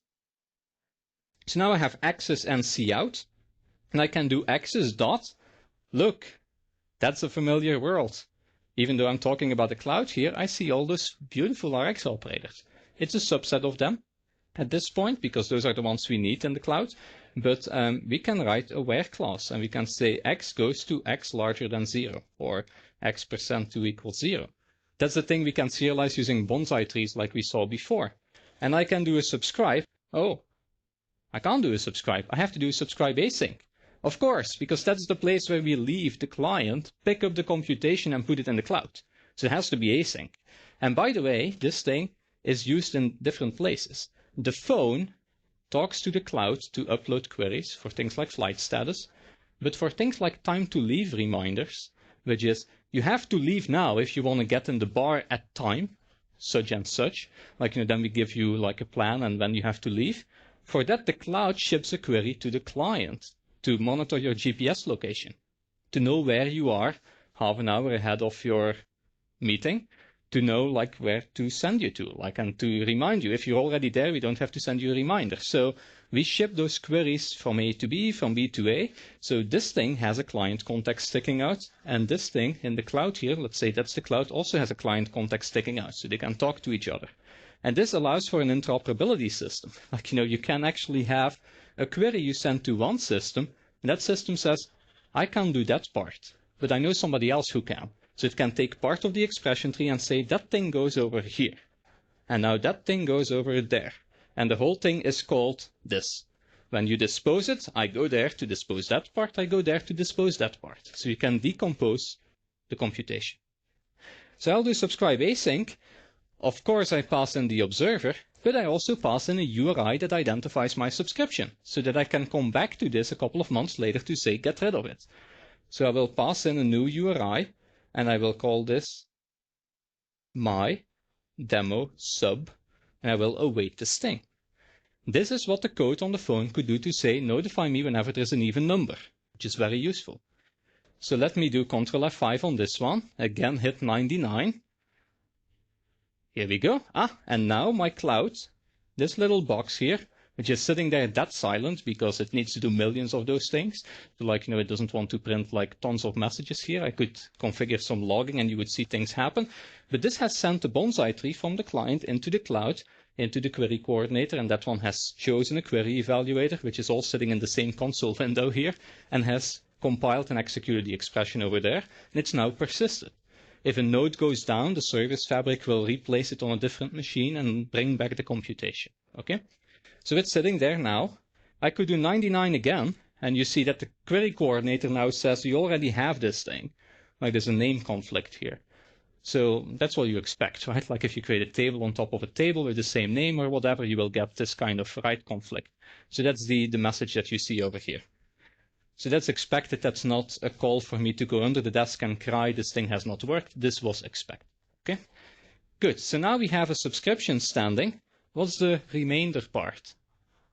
Speaker 1: So now I have access and cout, and I can do access dot. Look, that's a familiar world. Even though I'm talking about the cloud here, I see all those beautiful Rx operators. It's a subset of them at this point, because those are the ones we need in the cloud. But we can write a where clause, and we can say x goes to x larger than 0, or x% to equal 0. That's the thing we can serialize using Bonsai Trees like we saw before. And I can do a subscribe. Oh, I can't do a subscribe. I have to do a subscribe async. Of course, because that's the place where we leave the client, pick up the computation, and put it in the cloud. So it has to be async. And by the way, this thing is used in different places. The phone talks to the cloud to upload queries for things like flight status, but for things like time to leave reminders, which is you have to leave now if you want to get in the bar at time, such and such, like then we give you like a plan and when you have to leave. For that, the cloud ships a query to the client to monitor your GPS location, to know where you are half an hour ahead of your meeting, to know like where to send you to, like, and to remind you. If you're already there, we don't have to send you a reminder. So we ship those queries from A to B, from B to A. So this thing has a client context sticking out, and this thing in the cloud here, let's say that's the cloud, also has a client context sticking out, so they can talk to each other. And this allows for an interoperability system. Like, you can actually have a query you send to one system, and that system says, I can't do that part, but I know somebody else who can. So it can take part of the expression tree and say, that thing goes over here. And now that thing goes over there. And the whole thing is called this. When you dispose it, I go there to dispose that part, I go there to dispose that part. So you can decompose the computation. So I'll do subscribe async. Of course, I pass in the observer, but I also pass in a URI that identifies my subscription, so that I can come back to this a couple of months later to say, get rid of it. So I will pass in a new URI, and I will call this my demo sub, and I will await the sting. This is what the code on the phone could do to say, notify me whenever there's an even number, which is very useful. So let me do Ctrl F5 on this one. Again, hit 99. Here we go. And now my cloud, this little box here, which is sitting there that silent because it needs to do millions of those things. So like, it doesn't want to print like tons of messages here. I could configure some logging and you would see things happen. But this has sent the Bonsai tree from the client into the cloud, into the query coordinator, and that one has chosen a query evaluator, which is all sitting in the same console window here, and has compiled and executed the expression over there, and it's now persisted. If a node goes down, the service fabric will replace it on a different machine and bring back the computation. Okay? So it's sitting there now. I could do 99 again, and you see that the query coordinator now says you already have this thing. Like there's a name conflict here. So that's what you expect, right? Like if you create a table on top of a table with the same name or whatever, you will get this kind of write conflict. So that's the message that you see over here. So that's expected. That's not a call for me to go under the desk and cry, this thing has not worked. This was expected. Okay, good. So now we have a subscription standing. What's the remainder part?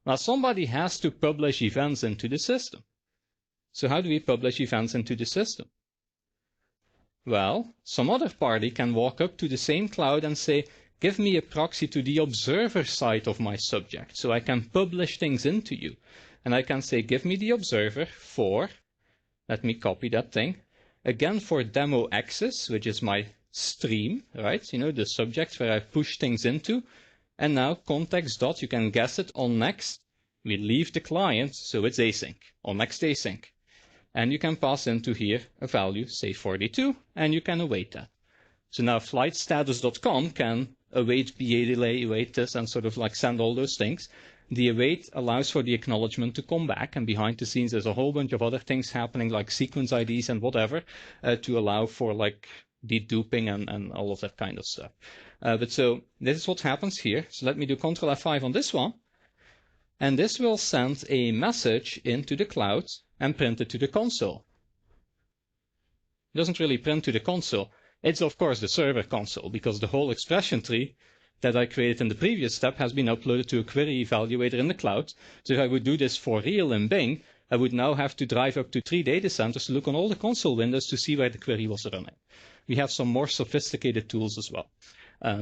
Speaker 1: Now somebody has to publish events into the system. So how do we publish events into the system? Well, some other party can walk up to the same cloud and say, give me a proxy to the observer side of my subject so I can publish things into you. And I can say, give me the observer for, let me copy that thing, again for demo access, which is my stream, right? The subject where I push things into. And now context dot, you can guess it, on next, we leave the client, so it's async, on next async. And you can pass into here a value, say 42, and you can await that. So now flightstatus.com can await BA delay, await this, and sort of like send all those things. The await allows for the acknowledgement to come back, and behind the scenes there's a whole bunch of other things happening like sequence IDs and whatever to allow for like deduping and all of that kind of stuff. But so this is what happens here. So let me do Control F5 on this one. And this will send a message into the cloud and print it to the console. It doesn't really print to the console. It's of course the server console, because the whole expression tree that I created in the previous step has been uploaded to a query evaluator in the cloud. So if I would do this for real in Bing, I would now have to drive up to 3 data centers to look on all the console windows to see where the query was running. We have some more sophisticated tools as well,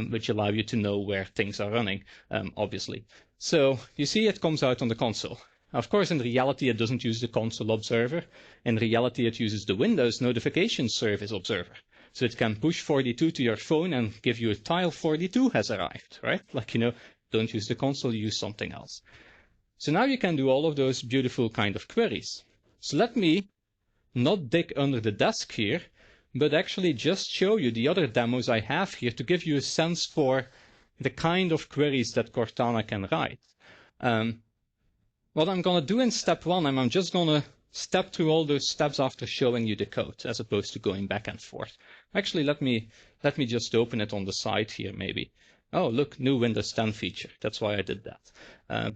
Speaker 1: which allow you to know where things are running, obviously. So you see it comes out on the console. Of course, in reality, it doesn't use the console observer. In reality, it uses the Windows notification service observer. So it can push 42 to your phone and give you a tile 42 has arrived, right? Like, don't use the console, use something else. So now you can do all of those beautiful kind of queries. So let me not dig under the desk here, but actually just show you the other demos I have here to give you a sense for the kind of queries that Cortana can write. What I'm going to do in step 1, I'm just going to step through all those steps after showing you the code, as opposed to going back and forth. Actually, let me just open it on the side here, maybe. Oh, look, new Windows 10 feature. That's why I did that.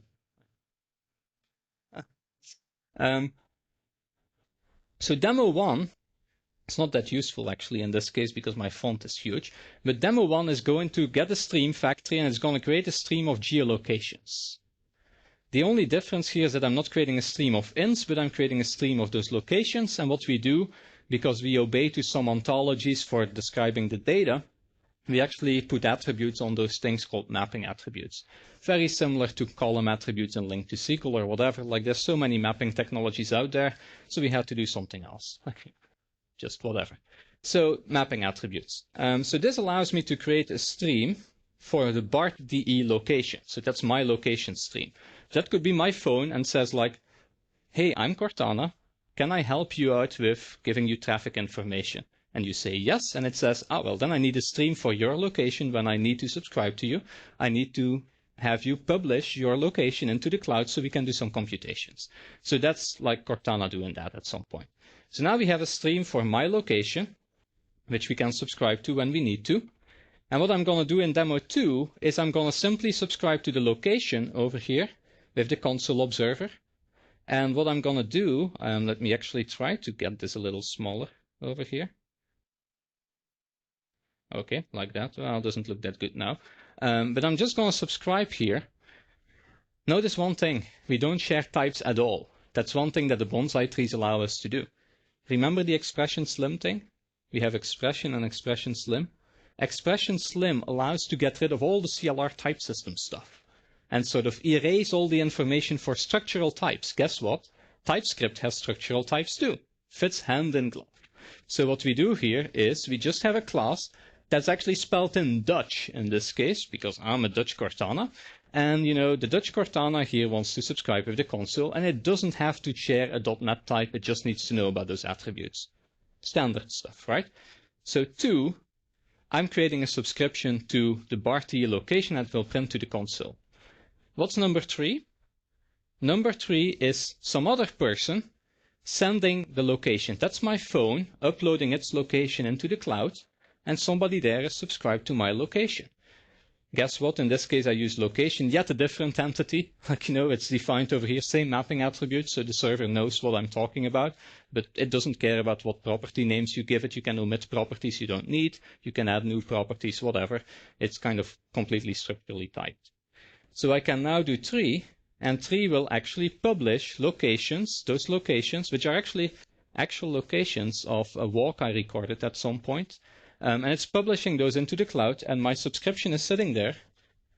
Speaker 1: So demo 1, it's not that useful actually in this case because my font is huge, but demo 1 is going to get a stream factory and it's going to create a stream of geolocations. The only difference here is that I'm not creating a stream of ints, but I'm creating a stream of those locations. And what we do, because we obey to some ontologies for describing the data, we actually put attributes on those things called mapping attributes. Very similar to column attributes in Link to SQL or whatever. Like there's so many mapping technologies out there, so we had to do something else. Just whatever. So mapping attributes. So this allows me to create a stream for the Bart DE location. So that's my location stream. That could be my phone and says like, hey, I'm Cortana. Can I help you out with giving you traffic information? And you say yes, and it says, well, then I need a stream for your location when I need to subscribe to you. I need to have you publish your location into the cloud so we can do some computations. So that's like Cortana doing that at some point. So now we have a stream for my location, which we can subscribe to when we need to. And what I'm going to do in demo 2 is I'm going to simply subscribe to the location over here with the console observer. And what I'm going to do, let me actually try to get this a little smaller over here. Okay, like that. Well, it doesn't look that good now. But I'm just going to subscribe here. Notice one thing, we don't share types at all. That's one thing that the Bonsai Trees allow us to do. Remember the expression slim thing? We have expression and expression slim. Expression slim allows to get rid of all the CLR type system stuff and sort of erase all the information for structural types. Guess what? TypeScript has structural types too. Fits hand in glove. So what we do here is we just have a class that's actually spelled in Dutch in this case, because I'm a Dutch Cortana. And the Dutch Cortana here wants to subscribe with the console, and it doesn't have to share a .NET type. It just needs to know about those attributes. Standard stuff, right? So 2, I'm creating a subscription to the Bart location that will print to the console. What's number 3? Number 3 is some other person sending the location. That's my phone uploading its location into the cloud, and somebody there is subscribed to my location. Guess what? In this case, I use location, yet a different entity. Like, it's defined over here, same mapping attribute, so the server knows what I'm talking about, but it doesn't care about what property names you give it. You can omit properties you don't need. You can add new properties, whatever. It's kind of completely structurally typed. So I can now do 3, and 3 will actually publish locations, those locations, which are actually actual locations of a walk I recorded at some point. And it's publishing those into the cloud, and my subscription is sitting there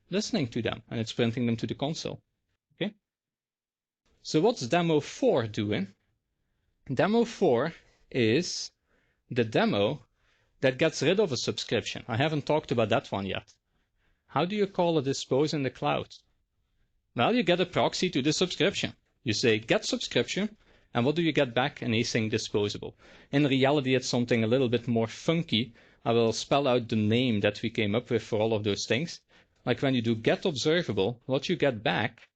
Speaker 1: listening to them, and it's printing them to the console. Okay. So what's demo 4 doing? Demo 4 is the demo that gets rid of a subscription. I haven't talked about that one yet. How do you call a dispose in the cloud? Well, you get a proxy to the subscription. You say get subscription, and what do you get back? An async disposable. In reality, it's something a little bit more funky. I will spell out the name that we came up with for all of those things. Like when you do get observable, what you get back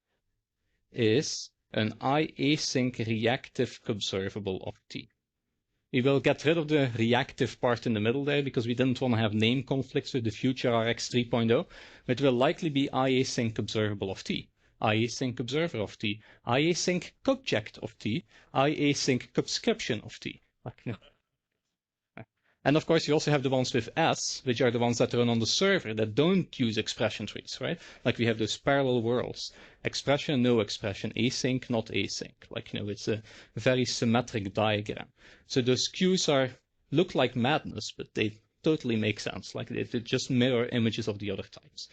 Speaker 1: is an async reactive observable of T. We will get rid of the reactive part in the middle there because we didn't want to have name conflicts with the future RX 3.0. It will likely be IAsync observable of T, IAsync observer of T, IAsync object of T, IAsync subscription of T. And of course, you also have the ones with S, which are the ones that run on the server that don't use expression trees, right? Like we have those parallel worlds, expression, no expression, async, not async. Like, it's a very symmetric diagram. So those queues look like madness, but they totally make sense. Like they just mirror images of the other types.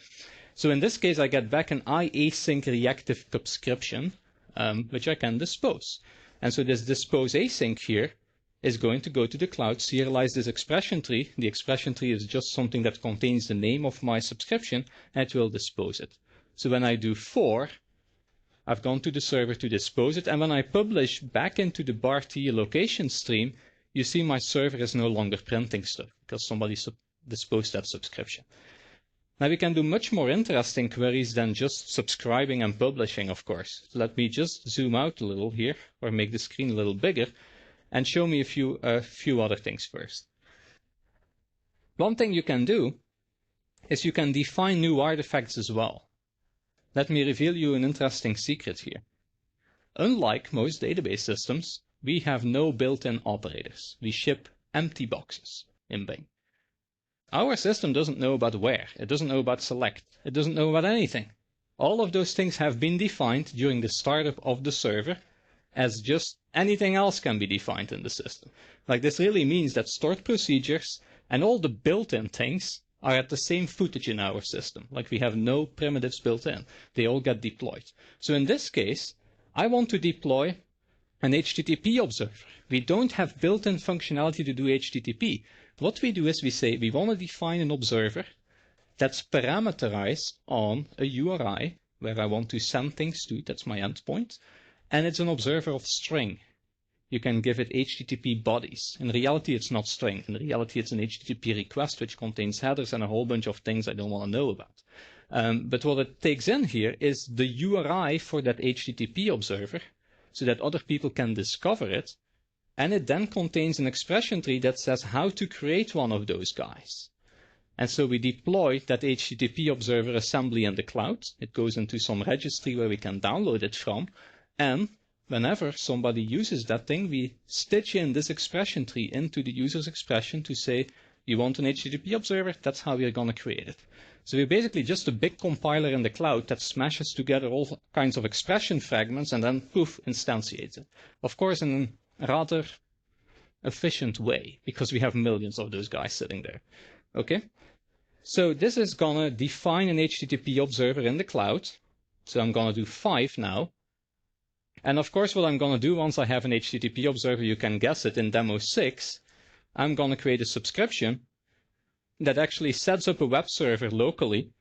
Speaker 1: So in this case, I get back an IAsync reactive subscription, which I can dispose. And so this dispose async here is going to go to the cloud, serialize this expression tree. The expression tree is just something that contains the name of my subscription, and it will dispose it. So when I do 4, I've gone to the server to dispose it, and when I publish back into the Bart location stream, you see my server is no longer printing stuff because somebody disposed that subscription. Now we can do much more interesting queries than just subscribing and publishing, of course. So let me just zoom out a little here, or make the screen a little bigger, and show me a few other things first. One thing you can do is you can define new artifacts as well. Let me reveal you an interesting secret here. Unlike most database systems, we have no built-in operators. We ship empty boxes in Bing. Our system doesn't know about where, it doesn't know about select, it doesn't know about anything. All of those things have been defined during the startup of the server as just anything else can be defined in the system. Like this really means that stored procedures and all the built-in things are at the same footage in our system. Like we have no primitives built in. They all get deployed. So in this case, I want to deploy an HTTP observer. We don't have built-in functionality to do HTTP. What we do is we say we want to define an observer that's parameterized on a URI where I want to send things to. That's my endpoint. And it's an observer of string. You can give it HTTP bodies. In reality, it's not string. In reality, it's an HTTP request, which contains headers and a whole bunch of things I don't want to know about. But what it takes in here is the URI for that HTTP observer so that other people can discover it. And it then contains an expression tree that says how to create one of those guys. And so we deploy that HTTP observer assembly in the cloud. It goes into some registry where we can download it from. And whenever somebody uses that thing, we stitch in this expression tree into the user's expression to say, you want an HTTP observer? That's how we're going to create it. So we're basically just a big compiler in the cloud that smashes together all kinds of expression fragments and then, poof, instantiates it. Of course, in a rather efficient way, because we have millions of those guys sitting there. Okay? So this is going to define an HTTP observer in the cloud. So I'm going to do 5 now. And of course, what I'm going to do once I have an HTTP observer, you can guess it, in demo 6, I'm going to create a subscription that actually sets up a web server locally.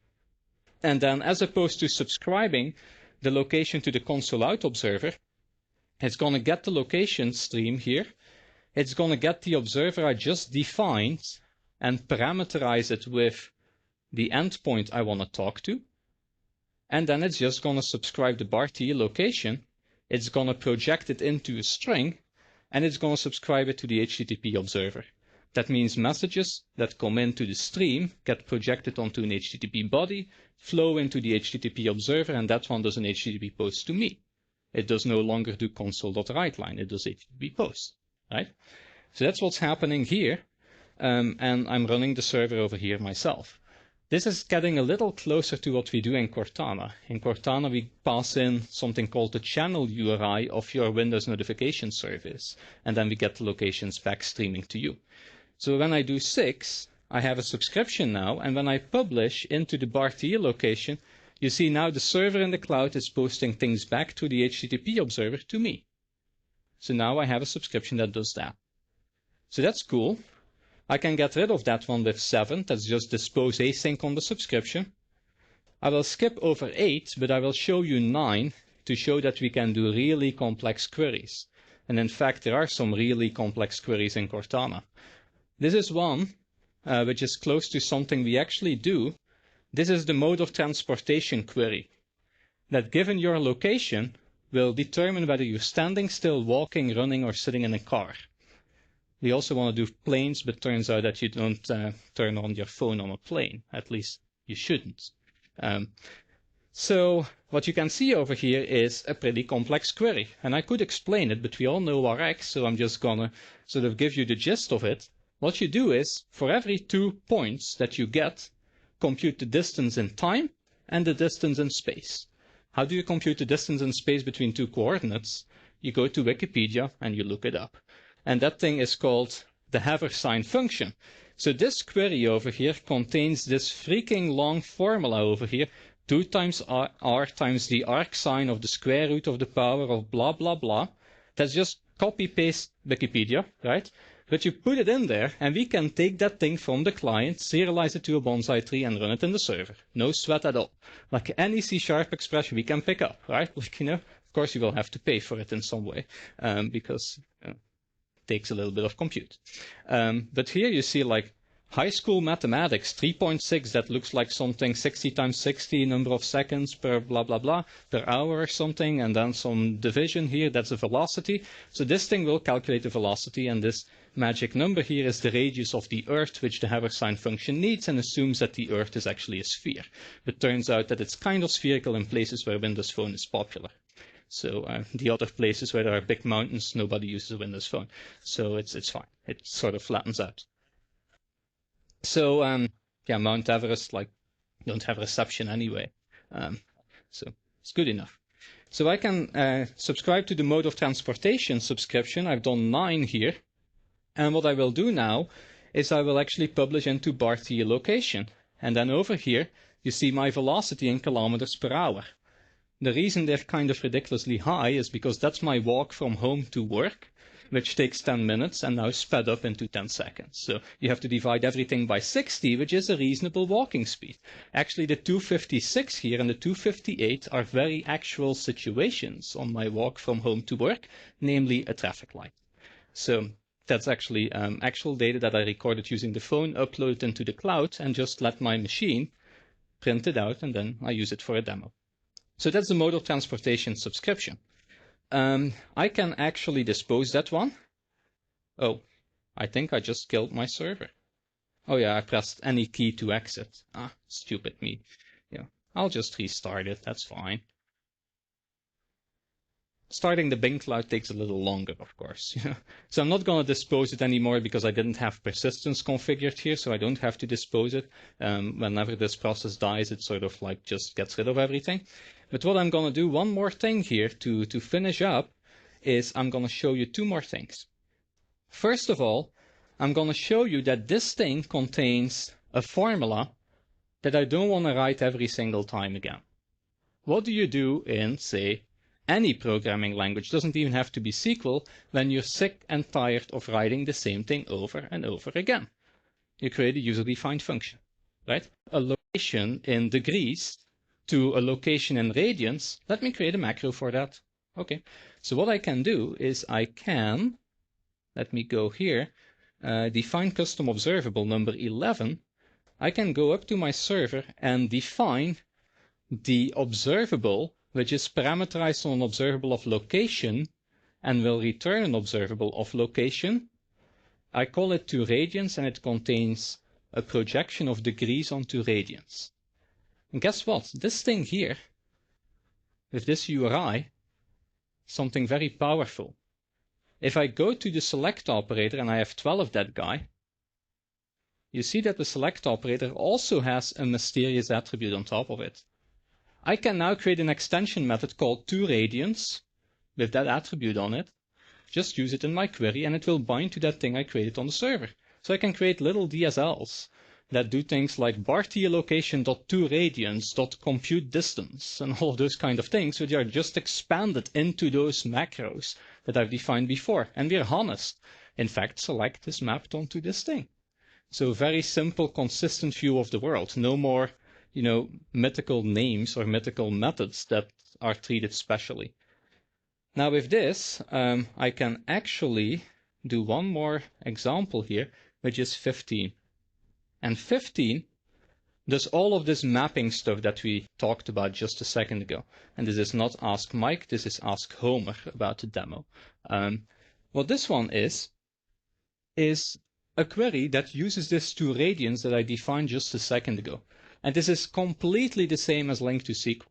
Speaker 1: And then as opposed to subscribing the location to the console out observer, it's going to get the location stream here. It's going to get the observer I just defined and parameterize it with the endpoint I want to talk to. And then it's just going to subscribe the Bart location. It's going to project it into a string, and it's going to subscribe it to the HTTP observer. That means messages that come into the stream get projected onto an HTTP body, flow into the HTTP observer, and that one does an HTTP post to me. It does no longer do console.writeLine, it does HTTP post, right? So that's what's happening here, and I'm running the server over here myself. This is getting a little closer to what we do in Cortana. In Cortana, we pass in something called the channel URI of your Windows notification service, and then we get the locations back streaming to you. So when I do 6, I have a subscription now, and when I publish into the Bart location, you see now the server in the cloud is posting things back to the HTTP observer to me. So now I have a subscription that does that. So that's cool. I can get rid of that one with 7. That's just dispose async on the subscription. I will skip over 8, but I will show you 9 to show that we can do really complex queries. And in fact, there are some really complex queries in Cortana. This is one which is close to something we actually do. This is the mode of transportation query. That given your location will determine whether you're standing still, walking, running, or sitting in a car. We also want to do planes, but turns out that you don't turn on your phone on a plane. At least you shouldn't. So what you can see over here is a pretty complex query. And I could explain it, but we all know Rx, so I'm just gonna sort of give you the gist of it. What you do is, for every 2 points that you get, compute the distance in time and the distance in space. How do you compute the distance in space between 2 coordinates? You go to Wikipedia and you look it up. And that thing is called the Haversine function. So this query over here contains this freaking long formula over here, 2 times r times the arcsine of the square root of the power of blah, blah, blah. That's just copy-paste Wikipedia, right? But you put it in there, and we can take that thing from the client, serialize it to a bonsai tree, and run it in the server. No sweat at all. Like any C# expression we can pick up, right? Like, of course you will have to pay for it in some way, because it takes a little bit of compute. But here you see like high school mathematics, 3.6, that looks like something 60 times 60, number of seconds per blah, blah, blah, per hour or something, and then some division here, that's a velocity. So this thing will calculate the velocity, and this magic number here is the radius of the Earth, which the Haversine function needs, and assumes that the Earth is actually a sphere. But turns out that it's kind of spherical in places where Windows Phone is popular. So the other places where there are big mountains, nobody uses a Windows Phone. So it's fine. It sort of flattens out. So, yeah, Mount Everest, like, don't have reception anyway. So it's good enough. So I can subscribe to the mode of transportation subscription. I've done 9 here. And what I will do now is I will actually publish into Bart geolocation. And then over here, you see my velocity in kilometers per hour. The reason they're kind of ridiculously high is because that's my walk from home to work, which takes 10 minutes and now sped up into 10 seconds. So you have to divide everything by 60, which is a reasonable walking speed. Actually, the 256 here and the 258 are very actual situations on my walk from home to work, namely a traffic light. So that's actually actual data that I recorded using the phone, uploaded into the cloud, and just let my machine print it out, and then I use it for a demo. So that's the mode of transportation subscription. I can actually dispose that one. Oh, I think I just killed my server. Oh yeah, I pressed any key to exit. Ah, stupid me. Yeah, I'll just restart it, that's fine. Starting the Bing cloud takes a little longer, of course. So I'm not going to dispose it anymore because I didn't have persistence configured here, so I don't have to dispose it. Whenever this process dies, it sort of like just gets rid of everything. But what I'm going to do, one more thing here to finish up, is I'm going to show you 2 more things. First of all, I'm going to show you that this thing contains a formula that I don't want to write every single time again. What do you do in, say, any programming language? Doesn't even have to be SQL, when you're sick and tired of writing the same thing over and over again. You create a user-defined function, right? A location in degrees to a location in radians. Let me create a macro for that. Okay, so what I can do is I can, let me go here, define custom observable number 11. I can go up to my server and define the observable, which is parameterized on an observable of location and will return an observable of location. I call it to radians, and it contains a projection of degrees onto radians. And guess what? This thing here, with this URI, something very powerful. If I go to the select operator and I have 12 that guy, you see that the select operator also has a mysterious attribute on top of it. I can now create an extension method called toRadians with that attribute on it. Just use it in my query and it will bind to that thing I created on the server. So I can create little DSLs that do things like bartgeolocation.toRadians.compute distance and all of those kind of things, which are just expanded into those macros that I've defined before. And we're honest. In fact, select is mapped onto this thing. So very simple, consistent view of the world. No more, mythical names or mythical methods that are treated specially. Now with this, I can actually do one more example here, which is 15. And 15 does all of this mapping stuff that we talked about just a second ago. And this is not Ask Mike, this is Ask Homer about the demo. What this one is is a query that uses this two Radians that I defined just a second ago. And this is completely the same as link to SQL.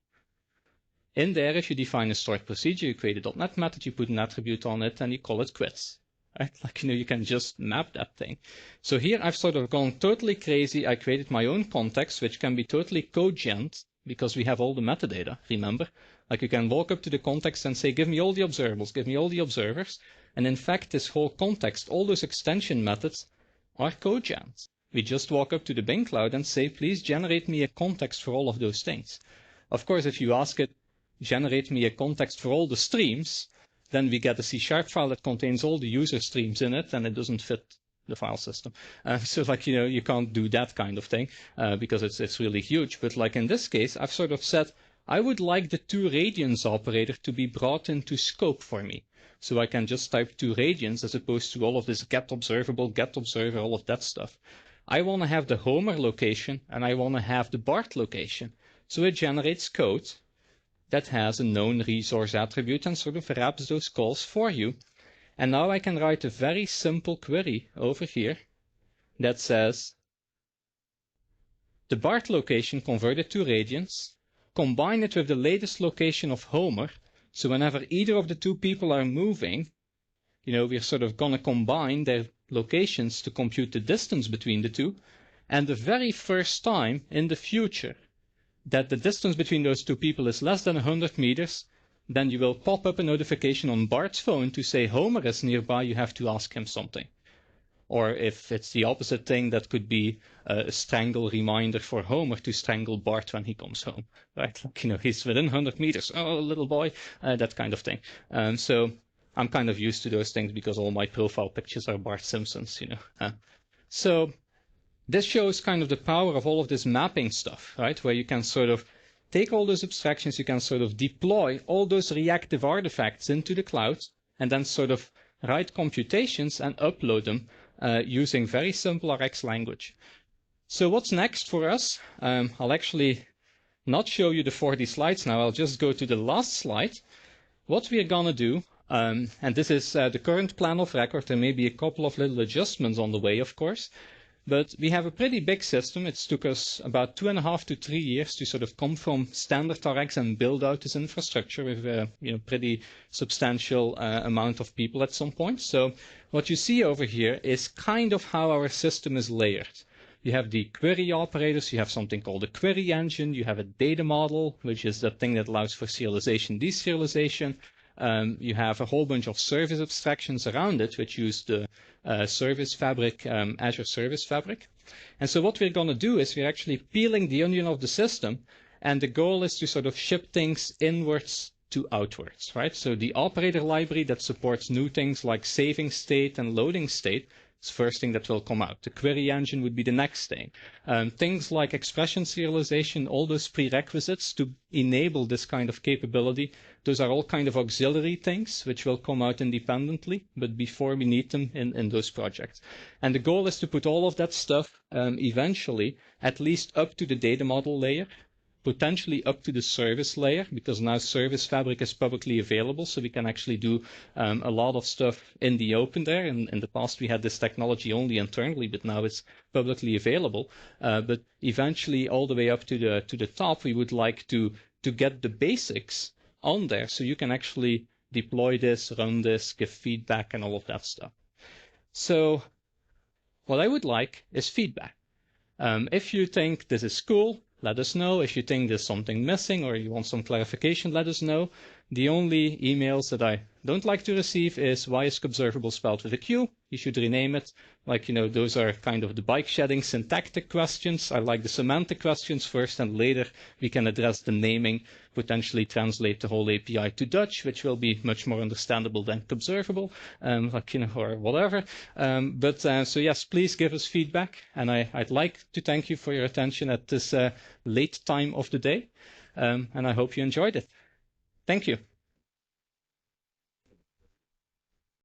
Speaker 1: In there, if you define a stored procedure, you create a .NET method, you put an attribute on it, and you call it quits. Right? Like, you can just map that thing. So here I've sort of gone totally crazy. I created my own context, which can be totally cogent because we have all the metadata, remember? Like you can walk up to the context and say, give me all the observables, give me all the observers. And in fact, this whole context, all those extension methods are cogent. We just walk up to the Bing Cloud and say, please generate me a context for all of those things. Of course, if you ask it, generate me a context for all the streams, then we get a CSharp file that contains all the user streams in it, and it doesn't fit the file system. So like, you can't do that kind of thing because it's really huge. But like in this case, I've sort of said, I would like the two Radians operator to be brought into scope for me. So I can just type two Radians as opposed to all of this get observable, get observer, all of that stuff. I want to have the Homer location and I want to have the Bart location. So it generates code that has a known resource attribute and sort of wraps those calls for you. And now I can write a very simple query over here that says the Bart location converted to Radians, combine it with the latest location of Homer. So whenever either of the two people are moving, we're sort of going to combine their locations to compute the distance between the two. And the very first time in the future that the distance between those two people is less than 100 meters, then you will pop up a notification on Bart's phone to say Homer is nearby, you have to ask him something. Or if it's the opposite thing, that could be a strangle reminder for Homer to strangle Bart when he comes home, right? Like, he's within 100 meters, oh, little boy, that kind of thing. So I'm kind of used to those things because all my profile pictures are Bart Simpsons, So this shows kind of the power of all of this mapping stuff, right? Where you can sort of take all those abstractions, you can sort of deploy all those reactive artifacts into the cloud, and then sort of write computations and upload them using very simple Rx language. So what's next for us? I'll actually not show you the 40 slides now. I'll just go to the last slide. What we're going to do, and this is the current plan of record. There may be a couple of little adjustments on the way, of course. But we have a pretty big system. It took us about 2.5 to 3 years to sort of come from standard Rx and build out this infrastructure with a pretty substantial amount of people at some point. So what you see over here is kind of how our system is layered. You have the query operators, you have something called a query engine, you have a data model, which is the thing that allows for serialization, deserialization. You have a whole bunch of service abstractions around it, which use the Service Fabric, Azure Service Fabric. And so what we're going to do is we're actually peeling the onion of the system, and the goal is to sort of ship things inwards to outwards, right? So the operator library that supports new things like saving state and loading state is the first thing that will come out. The query engine would be the next thing. Things like expression serialization, all those prerequisites to enable this kind of capability, those are all kind of auxiliary things which will come out independently, but before we need them in those projects. And the goal is to put all of that stuff eventually at least up to the data model layer, potentially up to the service layer, because now Service Fabric is publicly available, so we can actually do a lot of stuff in the open there. In the past, we had this technology only internally, but now it's publicly available. But eventually, all the way up to the top, we would like to get the basics on there, so you can actually deploy this, run this, give feedback, and all of that stuff. So what I would like is feedback. If you think this is cool, let us know. If you think there's something missing or you want some clarification, let us know. The only emails that I don't like to receive is why is observable spelled with a Q? You should rename it. Like, those are kind of the bike shedding syntactic questions. I like the semantic questions first, and later we can address the naming, potentially translate the whole API to Dutch, which will be much more understandable than observable, or whatever. So yes, please give us feedback. And I'd like to thank you for your attention at this late time of the day. And I hope you enjoyed it. Thank you.